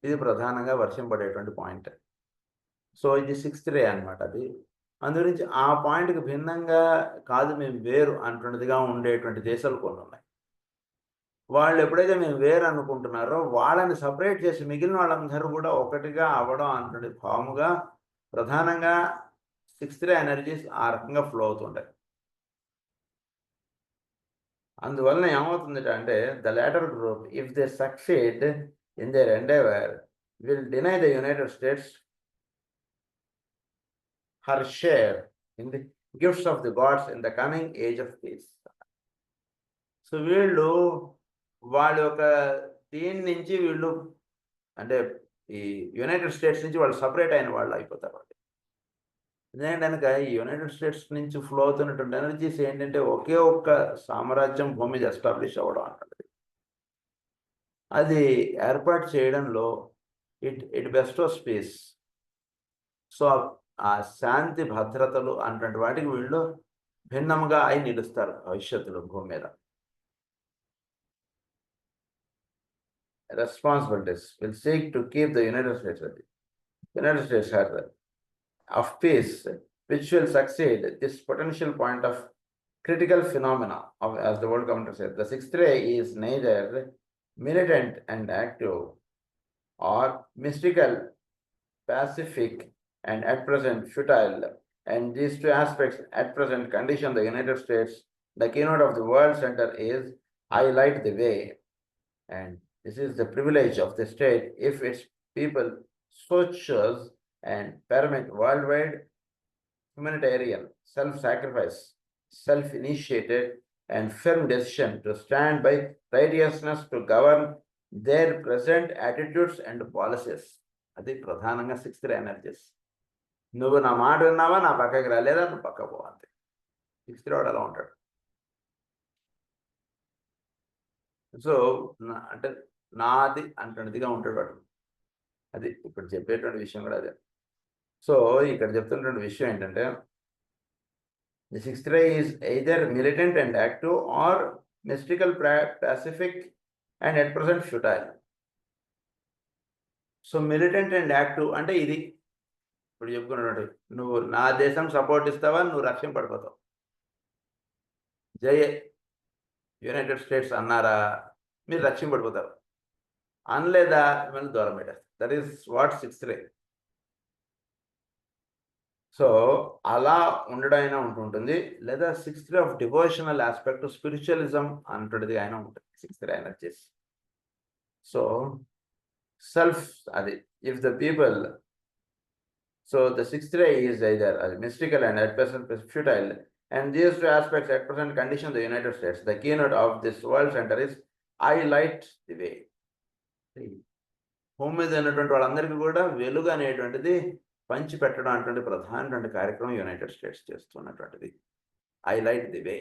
ఇది ప్రధానంగా వర్షం పడేటువంటి పాయింట్. సో ఇది 6th రే అనమాట. అది అందుగురించి ఆ పాయింట్కి భిన్నంగా కాదు మేము వేరు అన్నటువంటిదిగా ఉండేటువంటి దేశాలు కొన్ని ఉన్నాయి. వాళ్ళు ఎప్పుడైతే మేము వేరు అనుకుంటున్నారో వాళ్ళని సపరేట్ చేసి మిగిలిన వాళ్ళందరూ కూడా ఒకటిగా అవ్వడం అన్నటువంటి భావముగా ప్రధానంగా 6th రే ఎనర్జీస్ ఆ రకంగా ఫ్లో అవుతుంటాయి. అందువలన ఏమవుతుంది అంటే the later group if they succeed in there endeavour will deny the United states her share in the gifts of the gods in the coming age of peace. So వీళ్ళు వాళ్ళ యొక్క దీని నుంచి వీళ్ళు అంటే ఈ యునైటెడ్ స్టేట్స్ నుంచి వాళ్ళు సపరేట్ అయిన వాళ్ళు అయిపోతారు. ఎందుకంటే ఈ యునైటెడ్ స్టేట్స్ నుంచి ఫ్లో అవుతున్నటువంటి ఎనర్జీస్ ఏంటంటే ఒకే ఒక్క సామ్రాజ్యం భూమి మీద ఎస్టాబ్లిష్ అవ్వడం అంటుంది. అది ఏర్పాటు చేయడంలో it best of space. So ఆ శాంతి భద్రతలు అన్నటువంటి వాటికి వీళ్ళు భిన్నముగా అయి నిలుస్తారు భవిష్యత్తులో భూమి మీద. Responsibilities will seek to keep the United States of peace, which will succeed this potential point of critical phenomena of, as the world commentator said, the 6th ray is neither militant and active or mystical, pacific, and at present futile. And these two aspects at present condition the United States. The keynote of the World Center is I light the way, and this is the privilege of the state if its people so choose and permit worldwide humanitarian self-sacrifice, self-initiated and firm decision to stand by righteousness to govern their present attitudes and policies. అది ప్రధానంగా 6th రే energies. నువ్వు నా మాట విన్నావా, నా పక్కకి రాలేదా, నువ్వు పక్క పోవాలి. 6th రే వాడు అలా ఉంటాడు. సో అంటే నాది అంటున్నదిగా ఉంటాడు వాడు. అది ఇప్పుడు చెప్పేటువంటి విషయం కూడా అదే. సో ఇక్కడ చెప్తున్నటువంటి విషయం ఏంటంటే the 6th ray is either militant and active or mystical, Pacific and at present futile. So militant and active అంటే ఇది ఇప్పుడు చెప్పుకున్నట్టు నువ్వు నా దేశం సపోర్ట్ ఇస్తావా, నువ్వు రక్షణ పడిపోతావు. జై యునైటెడ్ స్టేట్స్ అన్నారా, మీరు రక్షణ పడిపోతారు. అనలేదా మిమ్మల్ని దూరం పెట్టేస్తారు. That is what 6th ray. So అలా ఉండడం అయినా ఉంటుంటుంది, లేదా 6th ray of devotional aspect spiritualism అంటున్నది అయినా ఉంటుంది 6th రే ఎనర్జీస్. సో సెల్ఫ్ అది if the people. So the 6th ray is either mystical and at present futile, and these two aspects at present condition the United States. The keynote of this World Center is I light the way. భూమి మీద ఉన్నటువంటి వాళ్ళందరికీ కూడా వెలుగు అనేటువంటిది పంచి పెట్టడం అటువంటి ప్రధానటువంటి కార్యక్రమం యునైటెడ్ స్టేట్స్ చేస్తున్నటువంటిది. I light the way.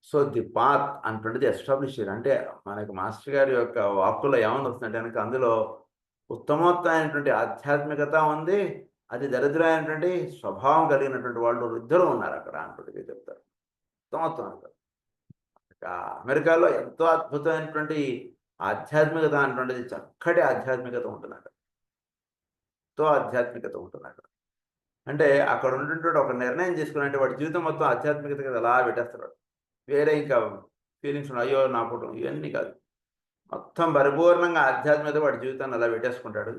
So the path అటువంటిది ఎస్టాబ్లిష్ చేయాలి. అంటే మనకి మాస్టర్ గారి యొక్క వాక్కులో ఏమని వస్తుందంటే కనుక అందులో ఉత్తమోత్తమైనటువంటి ఆధ్యాత్మికత ఉంది, అది దరిద్రమైనటువంటి స్వభావం కలిగినటువంటి వాళ్ళు ఇద్దరు ఉన్నారు అక్కడ అంటుంటివి చెప్తారు. ఉత్తమోత్తమైన అమెరికాలో ఎంతో అద్భుతమైనటువంటి ఆధ్యాత్మికత అనేటువంటిది, చక్కటి ఆధ్యాత్మికత ఉంటుంది అక్కడ, ఎంతో ఆధ్యాత్మికత ఉంటుంది అక్కడ. అంటే అక్కడ ఉన్నటువంటి ఒక నిర్ణయం తీసుకున్నట్టు వాడి జీవితం మొత్తం ఆధ్యాత్మికత అలా పెట్టేస్తాడు. వేరే ఇంకా ఫీలింగ్స్ అయ్యో నా పుట్టం ఇవన్నీ కాదు, మొత్తం పరిపూర్ణంగా ఆధ్యాత్మికత వాడి జీవితాన్ని అలా పెట్టేసుకుంటాడు.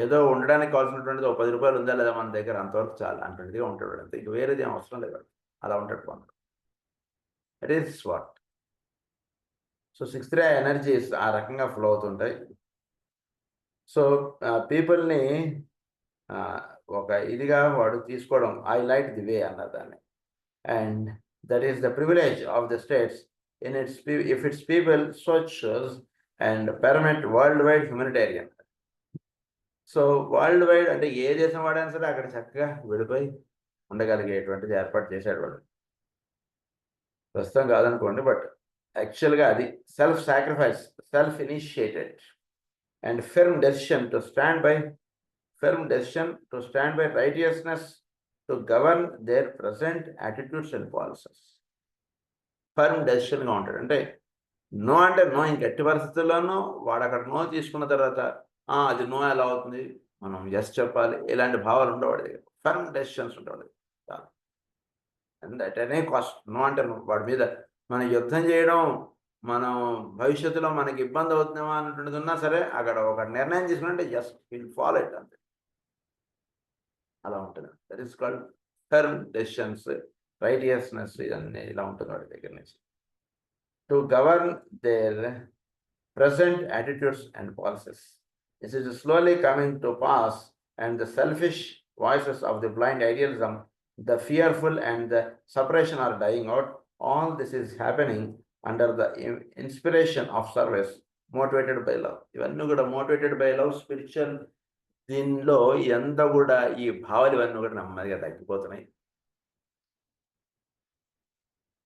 ఏదో ఉండడానికి కావాల్సినటువంటిది ఒక 10 రూపాయలు ఉందా లేదా మన దగ్గర, అంతవరకు చాలు అటువంటిదిగా ఉంటాడు అంతే. ఇంక వేరేది ఏం అవసరం లేదు. అలా ఉంటాడు కొందరు. That is what. So 6th ray energies ఆ రకంగా ఫ్లో అవుతుంటాయి. సో పీపుల్ని ఒక ఇదిగా వాడు తీసుకోవడం, ఐ లైక్ ది వే అన్నారు దాన్ని. And that is the privilege of the states in it's if it's people సోచ్ and permanent world wide humanitarian. So world wide అంటే ఏ దేశం వాడైనా సరే అక్కడ చక్కగా విడిపోయి ఉండగలిగేటువంటిది ఏర్పాటు చేశాడు వాడు. ప్రస్తుతం కాదనుకోండి, బట్ యాక్చువల్గా అది self sacrifice, self initiated and firm decision to stand by righteousness to govern their present attitudes and policies. Firm డెసిషన్గా ఉంటాడు. అంటే నో అంటే నో, ఇంకెట్టి పరిస్థితుల్లోనూ వాడు అక్కడ నో తీసుకున్న తర్వాత అది నో ఎలా అవుతుంది, మనం ఎస్ చెప్పాలి, ఇలాంటి భావాలు ఉండేవాడి దగ్గర. ఫర్మ్ డెసిషన్స్ ఉండేవాడి. And at any cost no అంటే వాడి మీద మనం యుద్ధం చేయడం, మనం భవిష్యత్తులో మనకి ఇబ్బంది అవుతుందేమో అన్నటువంటిది ఉన్నా సరే అక్కడ ఒక నిర్ణయం తీసుకుంటే ఎస్ విల్ ఫాలో ఇట్ అంతే. అలా ఉంటుంది. That is called firm decisions, righteousness, ఇవన్నీ ఇలా ఉంటుంది వాడి దగ్గర నుంచి. To govern their present attitudes and policies. This is slowly coming to pass, and the selfish voices of the blind idealism, the fearful and the suppression are dying out. All this is happening under the inspiration of service, motivated by love. ఇవన్నీ కూడా motivated by love, spiritual దీనిలో ఎంత కూడా ఈ భావాలు ఇవన్నీ కూడా నెమ్మదిగా తగ్గిపోతున్నాయి.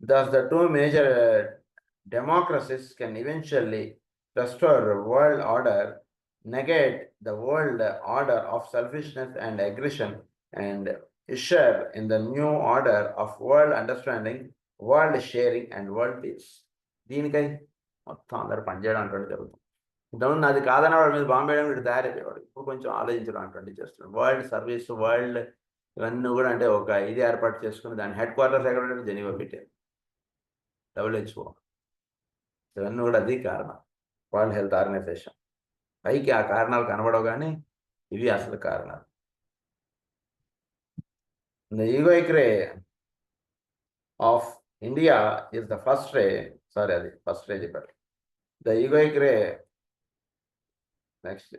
Thus the two major democracies can eventually restore world order, negate the world order of selfishness and aggression, and usher in the new order of world understanding, world sharing and world peace. దీనికై మొత్తం అందరూ పనిచేయడం అంటే జరుగుతుంది. ఇంతకుముందు అది కాదన్న వాడి మీద బాంబు వేయడం వీడు తయారైపోయాడు. ఇప్పుడు కొంచెం ఆలోచించడం అంటే చేస్తున్నాడు. వరల్డ్ సర్వీస్, వరల్డ్ ఇవన్నీ కూడా అంటే ఒక ఇది ఏర్పాటు చేసుకుని దాని హెడ్ క్వార్టర్స్ ఎక్కడ జెనీవా పెట్టారు, WHO. ఇవన్నీ కూడా అది కారణం, వరల్డ్ హెల్త్ ఆర్గనైజేషన్. పైకి ఆ కారణాలు కనబడవు కానీ ఇవి అసలు కారణాలు. The egoic ray of India is the first ray. Sorry, అది ఫస్ట్ రే చెప్పారు. The egoic ray, next.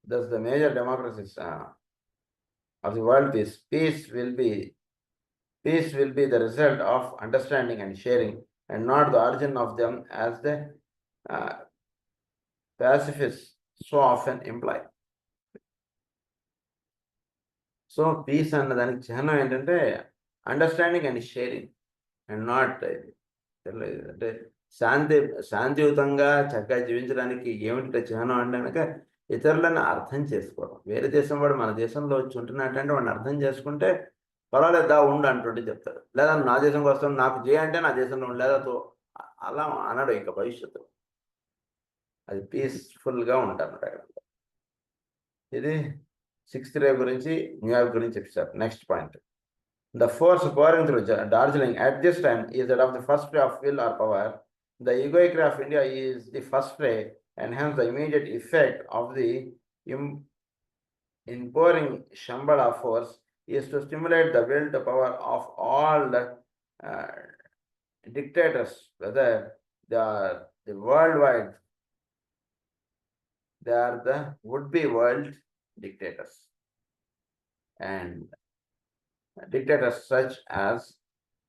Thus the major democracies of the world peace will be the result of understanding and sharing, and not the origin of them, as the pacifists so often imply. So peace అన్న దానికి చిహ్నం ఏంటంటే understanding and sharing, and not అంటే శాంతియుతంగా చక్కగా జీవించడానికి ఏమిటి చిహ్నం అంటే కనుక ఇతరులను అర్థం చేసుకోవడం. వేరే దేశం వాడు మన దేశంలో వచ్చి ఉంటున్నట్టంటే వాడిని అర్థం చేసుకుంటే పర్వాలేదా ఉండు అంటుంటే చెప్తాడు. లేదా నా దేశంకి వస్తాను, నాకు చేయంటే నా దేశంలో ఉండు, లేదా అలా అనడు ఇంకా భవిష్యత్తు. అది పీస్ఫుల్గా ఉంటాను అక్కడ. ఇది 6th రే గురించి, న్యూయార్క్ గురించి చెప్పారు. Next point. The force pouring through Darjeeling at this time is that of the first ray of will or power. The egoic ray of India is the first ray, and hence the immediate effect of the inpouring Shambhala force is to stimulate the will to power of all the dictators, whether they are the worldwide, they are the would-be world dictators, and dictators such as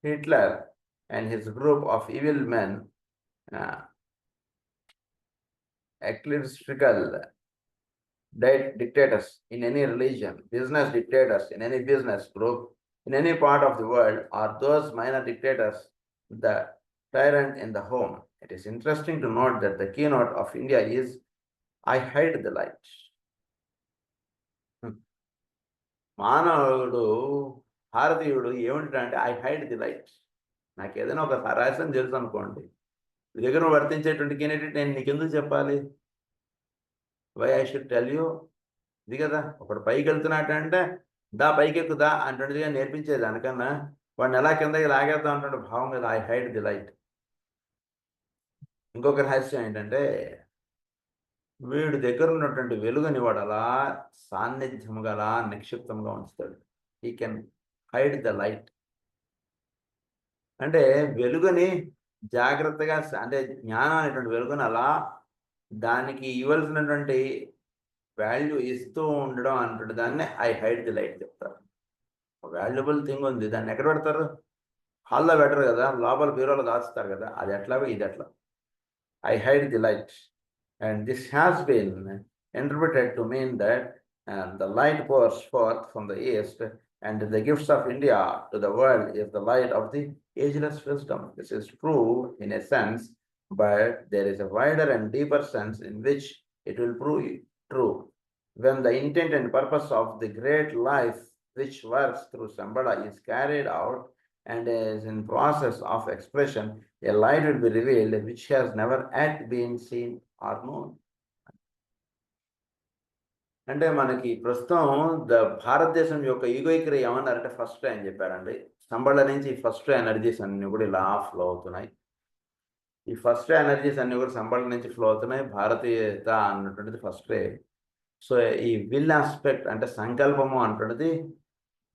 Hitler and his group of evil men, ecclesiastical dictators in any religion, business dictators in any business group, in any part of the world, or those minor dictators, the tyrant in the home. It is interesting to note that the keynote of India is, I hide the light. మానవుడు, భారతీయుడు ఏమిటంటే I hide the light. నాకు ఏదైనా ఒక రహస్యం తెలుసు అనుకోండి, మీ దగ్గర వర్తించేటువంటి కీనేటి నేను నీకు ఎందుకు చెప్పాలి, why I should tell you. ఇది కదా, ఒకడు పైకి వెళ్తున్నట్టంటే దా పైకి ఎక్కుదా అంటుండేదిగా నేర్పించేది. దానికన్నా వాడిని ఎలా కిందకి లాగేద్దాం అంటుండే భావం మీద ఐ హైడ్ ది లైట్. ఇంకొక రహస్యం ఏంటంటే వీడి దగ్గర ఉన్నటువంటి వెలుగుని వాడు అలా సాన్నిధ్యముగా అలా నిక్షిప్తంగా ఉంచుతాడు. He can hide the light. అంటే వెలుగుని జాగ్రత్తగా అంటే జ్ఞానం అనేటువంటి వెలుగుని అలా దానికి ఇవ్వాల్సినటువంటి వాల్యూ ఇస్తూ ఉండడం అంటాడు. దాన్నే ఐ హైడ్ ది లైట్ చెప్తారు. వాల్యుబుల్ థింగ్ ఉంది. దాన్ని ఎక్కడ పెడతారు? హాల్‌లో పెట్టరు కదా! లోపల బీరువాలో దాచుతారు కదా! అది ఎట్లాగో ఇది అట్లా. I hide the light. And this has been interpreted to mean that the light pours forth from the east, and the gifts of India to the world is the light of the ageless wisdom. This is true in a sense, but there is a wider and deeper sense in which it will prove true. When the intent and purpose of the great life which works through Sambhala is carried out and is in process of expression, a light will be revealed which has never yet been seen or known. అంటే మనకి ప్రస్తుతం భారతదేశం యొక్క egoic రే ఏమన్నారంటే first అని చెప్పారండి. సంబళ్ళ నుంచి first energies అన్ని కూడా ఇలా ఫ్లో అవుతున్నాయి. ఈ ఫస్ట్ ఎనర్జీస్ అన్ని కూడా సంబళ్ళ నుంచి ఫ్లో అవుతున్నాయి. భారతీయత అన్నటువంటిది ఫస్ట్ రే. సో ఈ విల్ ఆస్పెక్ట్ అంటే సంకల్పము అంటున్నది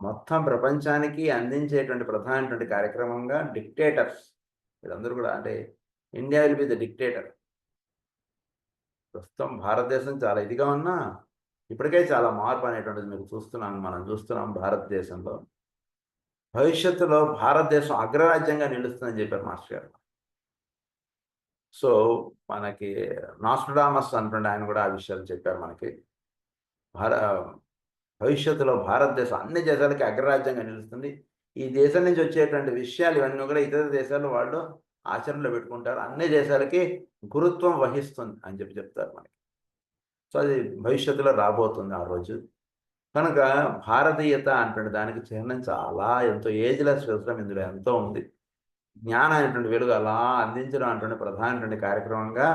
మొత్తం ప్రపంచానికి అందించేటువంటి ప్రధానటువంటి కార్యక్రమంగా డిక్టేటర్స్ వీళ్ళందరూ కూడా అంటే India will be the dictator. ప్రస్తుతం భారతదేశం చాలా ఇదిగా ఉన్నా ఇప్పటికే చాలా మార్పు అనేటువంటిది మనం చూస్తున్నాం భారతదేశంలో. భవిష్యత్తులో భారతదేశం అగ్రరాజ్యంగా నిలుస్తుందని చెప్పారు మాస్టర్ గారు. సో మనకి నాస్ట్రడామస్ అంటుండే ఆయన కూడా ఆ విషయాలు చెప్పారు మనకి. భవిష్యత్తులో భారతదేశం అన్ని దేశాలకి అగ్రరాజ్యంగా నిలుస్తుంది. ఈ దేశం నుంచి వచ్చేటువంటి విషయాలు ఇవన్నీ కూడా ఇతర దేశాలు వాళ్ళు ఆచరణలో పెట్టుకుంటారు. అన్ని దేశాలకి గురుత్వం వహిస్తుంది అని చెప్తారు మనకి. సో అది భవిష్యత్తులో రాబోతుంది ఆ రోజు. కనుక భారతీయత అంటే దానికి చిహ్నం చాలా ఎంతో ఏజ్లెస్ విజ్డమ్ ఇందులో ఎంతో ఉంది. జ్ఞానం అనేటువంటి వెలుగు అలా అందించడం అంటే ప్రధానటువంటి కార్యక్రమంగా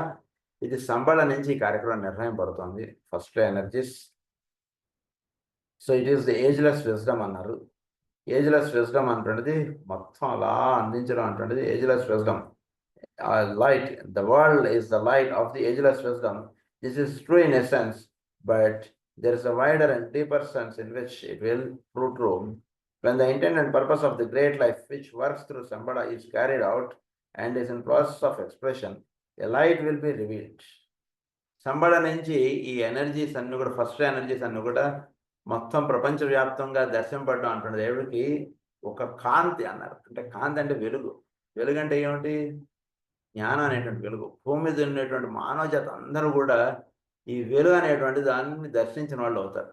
ఇది సంబళ నుంచి ఈ కార్యక్రమం నిర్ణయింపబడుతుంది. First energies. So it is the ageless wisdom అన్నారు. ఏజ్లెస్ విజ్డమ్ అంటున్నది మొత్తం అలా అందించడం అంటున్నది ageless wisdom. Light, the world is the light of the ageless wisdom. This is true in a sense, but there is a wider and deeper sense in which it will prove true. When the intent and purpose of the great life which works through Sambhala is carried out and is in process of expression, a light will be revealed. సంబళ నుంచి ఈ energies అన్ని కూడా first energies అన్ని కూడా మొత్తం ప్రపంచవ్యాప్తంగా దర్శింపడడం అంటున్నది. దేవుడికి ఒక కాంతి అన్నారు. అంటే కాంతి అంటే వెలుగు. వెలుగు అంటే ఏమిటి? జ్ఞానం అనేటువంటి వెలుగు. భూమి మీద ఉన్నటువంటి మానవ జాతి అందరూ కూడా ఈ వెలుగు అనేటువంటి దాన్ని దర్శించిన వాళ్ళు అవుతారు.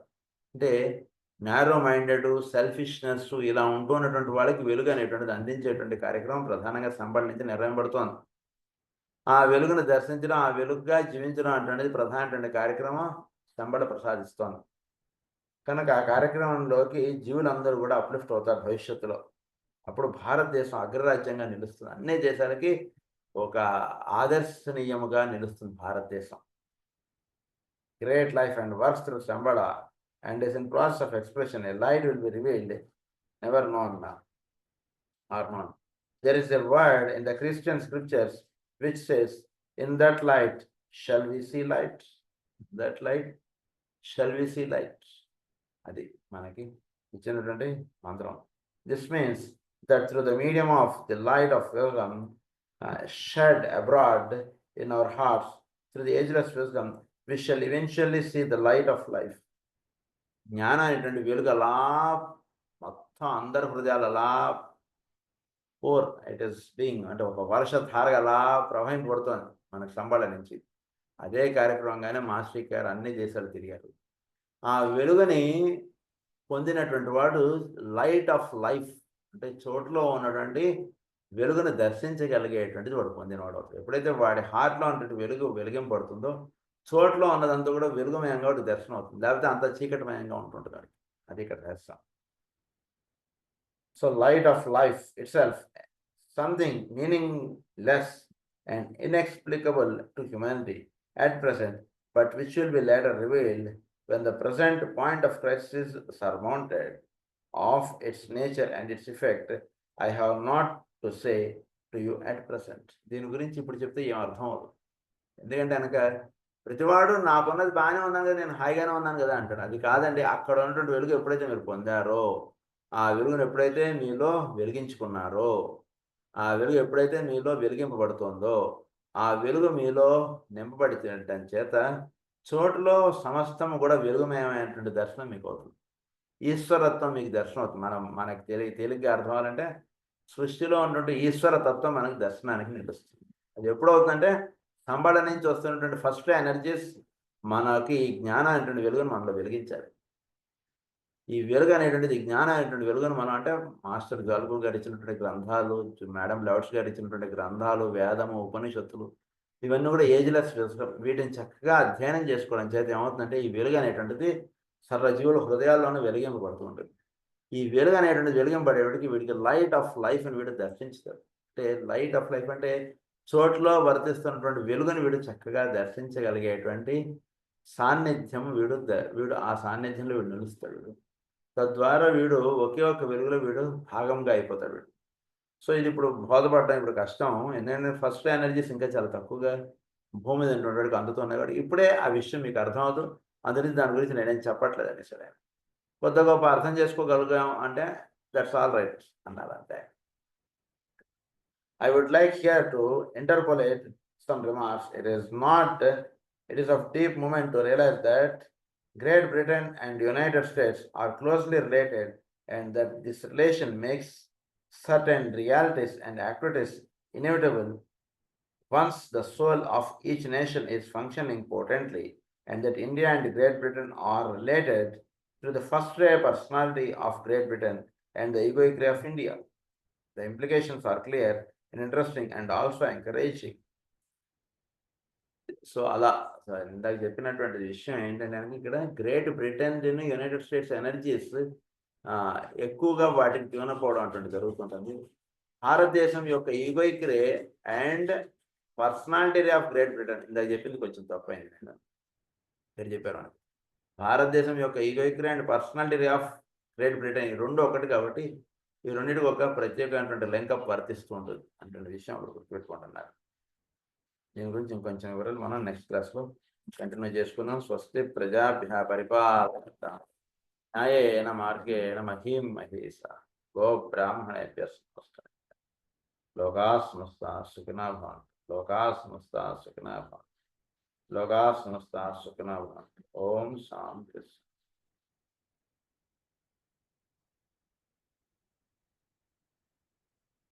అంటే నారో మైండెడ్, సెల్ఫిష్నెస్ ఇలా ఉంటున్నటువంటి వాళ్ళకి వెలుగు అనేటువంటిది అందించేటువంటి కార్యక్రమం ప్రధానంగా సంబళ నుంచి నిర్వహింపబడుతోంది. ఆ వెలుగును దర్శించడం, ఆ వెలుగుగా జీవించడం అనేటువంటిది ప్రధానటువంటి కార్యక్రమం సంబళ ప్రసాదిస్తోంది. కనుక ఆ కార్యక్రమంలోకి జీవులందరూ కూడా అప్లిఫ్ట్ అవుతారు భవిష్యత్తులో. అప్పుడు భారతదేశం అగ్రరాజ్యంగా నిలుస్తుంది. అన్ని దేశాలకి ఒక ఆదర్శనీయముగా నిలుస్తుంది భారతదేశం. Great life and works through Shambhala and is in process of expression, a light will be revealed never known or known. There is a word in the Christian scriptures which says, in that light shall we see light. That light shall we see light. అది మనకి ఇచ్చినటువంటి మంత్రం. This means that through the medium of the light of wisdom shed abroad in our hearts through the ageless wisdom, we shall eventually see the light of life. జ్ఞానం అనేటువంటి వెలుగు అలా మొత్తం అందరి హృదయాలు అలా ఇట్ ఈస్ బీయింగ్ అంటే ఒక వర్షధారగా అలా ప్రవహింపబడుతోంది మనకు సంబళ నుంచి. అదే కార్యక్రమంగానే మాస్టర్ గారు అన్ని దేశాలు తిరిగారు. ఆ వెలుగుని పొందినటువంటి వాడు లైట్ ఆఫ్ లైఫ్ అంటే చోట్లో ఉన్నటువంటి వెలుగును దర్శించగలిగేటువంటిది వాడు పొందినవాడు అవుతాడు. ఎప్పుడైతే వాడి హార్ట్లో ఉన్నటువంటి వెలుగు వెలిగింపబడుతుందో చోట్లో ఉన్నదంతా కూడా వెలుగుమయంగా వాడికి దర్శనం అవుతుంది. లేకపోతే అంత చీకటిమయంగా ఉంటుంటుంది వాడికి. అది ఇక్కడ రహస్యం. So light of life it self, something meaningless and inexplicable to humanity at present, but which will be later revealed when the present point of crisis is surmounted of its nature and its effect. I have not to say to you at present. దీని గురించి ఇప్పుడు చెప్తే ఏం అర్థం అవుతుంది. ఎందుకంటే కనుక ప్రతివాడు నాకున్నది బాగానే ఉన్నాను కదా, నేను హాయిగానే ఉన్నాను కదా అంటాడు. అది కాదండి. అక్కడ ఉన్నటువంటి వెలుగు ఎప్పుడైతే మీరు పొందారో, ఆ వెలుగును ఎప్పుడైతే మీలో వెలిగించుకున్నారో, ఆ వెలుగు ఎప్పుడైతే మీలో వెలిగింపబడుతోందో, ఆ వెలుగు మీలో నింపబడిన చేత చోటులో సమస్తము కూడా వెలుగుమయమైనటువంటి దర్శనం మీకవుతుంది. ఈశ్వరత్వం మీకు దర్శనం అవుతుంది. మనకి తేలిగ్గా అర్థం అవ్వాలంటే, సృష్టిలో ఉన్నటువంటి ఈశ్వర తత్వం మనకు దర్శనానికి నిలుస్తుంది. అది ఎప్పుడవుతుందంటే, సంబడ నుంచి వస్తున్నటువంటి ఫస్ట్ ఎనర్జీస్ మనకి జ్ఞానం అనేటువంటి వెలుగును మనలో వెలిగించాలి. ఈ వెలుగు అనేటువంటిది, జ్ఞానం అనేటువంటి వెలుగును మనం అంటే మాస్టర్ జలుబు గారు ఇచ్చినటువంటి గ్రంథాలు, మేడం లెవెట్స్ గారు ఇచ్చినటువంటి గ్రంథాలు, వేదము, ఉపనిషత్తులు ఇవన్నీ కూడా ఏజ్‌లెస్ విజ్డమ్. వీటిని చక్కగా అధ్యయనం చేసుకోవడం చేత ఏమవుతుందంటే, ఈ వెలుగు అనేటువంటిది సర్వజీవుల హృదయాల్లోనూ వెలిగింపబడుతూ ఉంటుంది. ఈ వెలుగు అనేటువంటిది వెలిగింపబడేవాడికి వీడికి లైట్ ఆఫ్ లైఫ్ అని వీడు దర్శించుతాడు. అంటే లైట్ ఆఫ్ లైఫ్ అంటే చోట్లో వర్తిస్తున్నటువంటి వెలుగుని వీడు చక్కగా దర్శించగలిగేటువంటి సాన్నిధ్యం వీడు ఆ సాన్నిధ్యంలో వీడు నిలుస్తాడు వీడు. తద్వారా వీడు ఒకే ఒక్క వెలుగులో వీడు భాగంగా అయిపోతాడు వీడు. సో, ఇది ఇప్పుడు బోధపడడం ఇప్పుడు కష్టం. ఎందుకంటే ఫస్ట్ ఎనర్జీస్ ఇంకా చాలా తక్కువగా భూమి మీద ఉన్నవాడికి అందుతున్నాయి కాబట్టి ఇప్పుడే ఆ విషయం మీకు అర్థమవుతూ, అందుకని దాని గురించి నేనేం చెప్పట్లేదండి సరే. కొద్దో గొప్ప అర్థం చేసుకోగలిగాం అంటే దట్స్ ఆల్ రైట్ అన్నారు అంతే. I would like here to interpolate some remarks. It is of deep moment to realize that Great Britain and United States are closely related and that this relation makes certain realities and activities inevitable once the soul of each nation is functioning potently, and that India and Great Britain are related through the first ray personality of Great Britain and the egoic of India. The implications are clear and interesting and also encouraging. So, అలా ఇందాక చెప్పినటువంటి విషయం ఏంటంటే గనక ఇక్కడ great Britain, United states energies ఎక్కువగా వాటికి tune up అవ్వడం అటువంటిది జరుగుతుంటుంది. భారతదేశం యొక్క egoic ray and personality ray of great Britain, ఇందాక చెప్పింది కొంచెం తప్పయింది. మీరు చెప్పారు. భారతదేశం యొక్క egoic ray and personality ray of great Britain ఈ రెండు ఒకటి కాబట్టి, ఈ రెండింటికి ఒక ప్రత్యేకమైనటువంటి లింకప్ వర్తిస్తూ ఉంటుంది అటువంటి విషయం అప్పుడు గుర్తుపెట్టుకుంటున్నారు. దీని గురించి ఇంకొంచెం వివరాలు మనం నెక్స్ట్ క్లాస్లో కంటిన్యూ చేసుకుందాం. స్వస్తి ప్రజాభ్యः పరిపాలయంతాం న్యాయేన మార్గేణ మహీం మహీషాః గోబ్రాహ్మణేభ్యः స్వస్తి. లోకాః సమస్తాః సుఖినో భవంతు. లోకాః సమస్తాః సుఖినో భవంతు. లోకాః సమస్తాః సుఖినో భవంతు. ఓం శాంతి.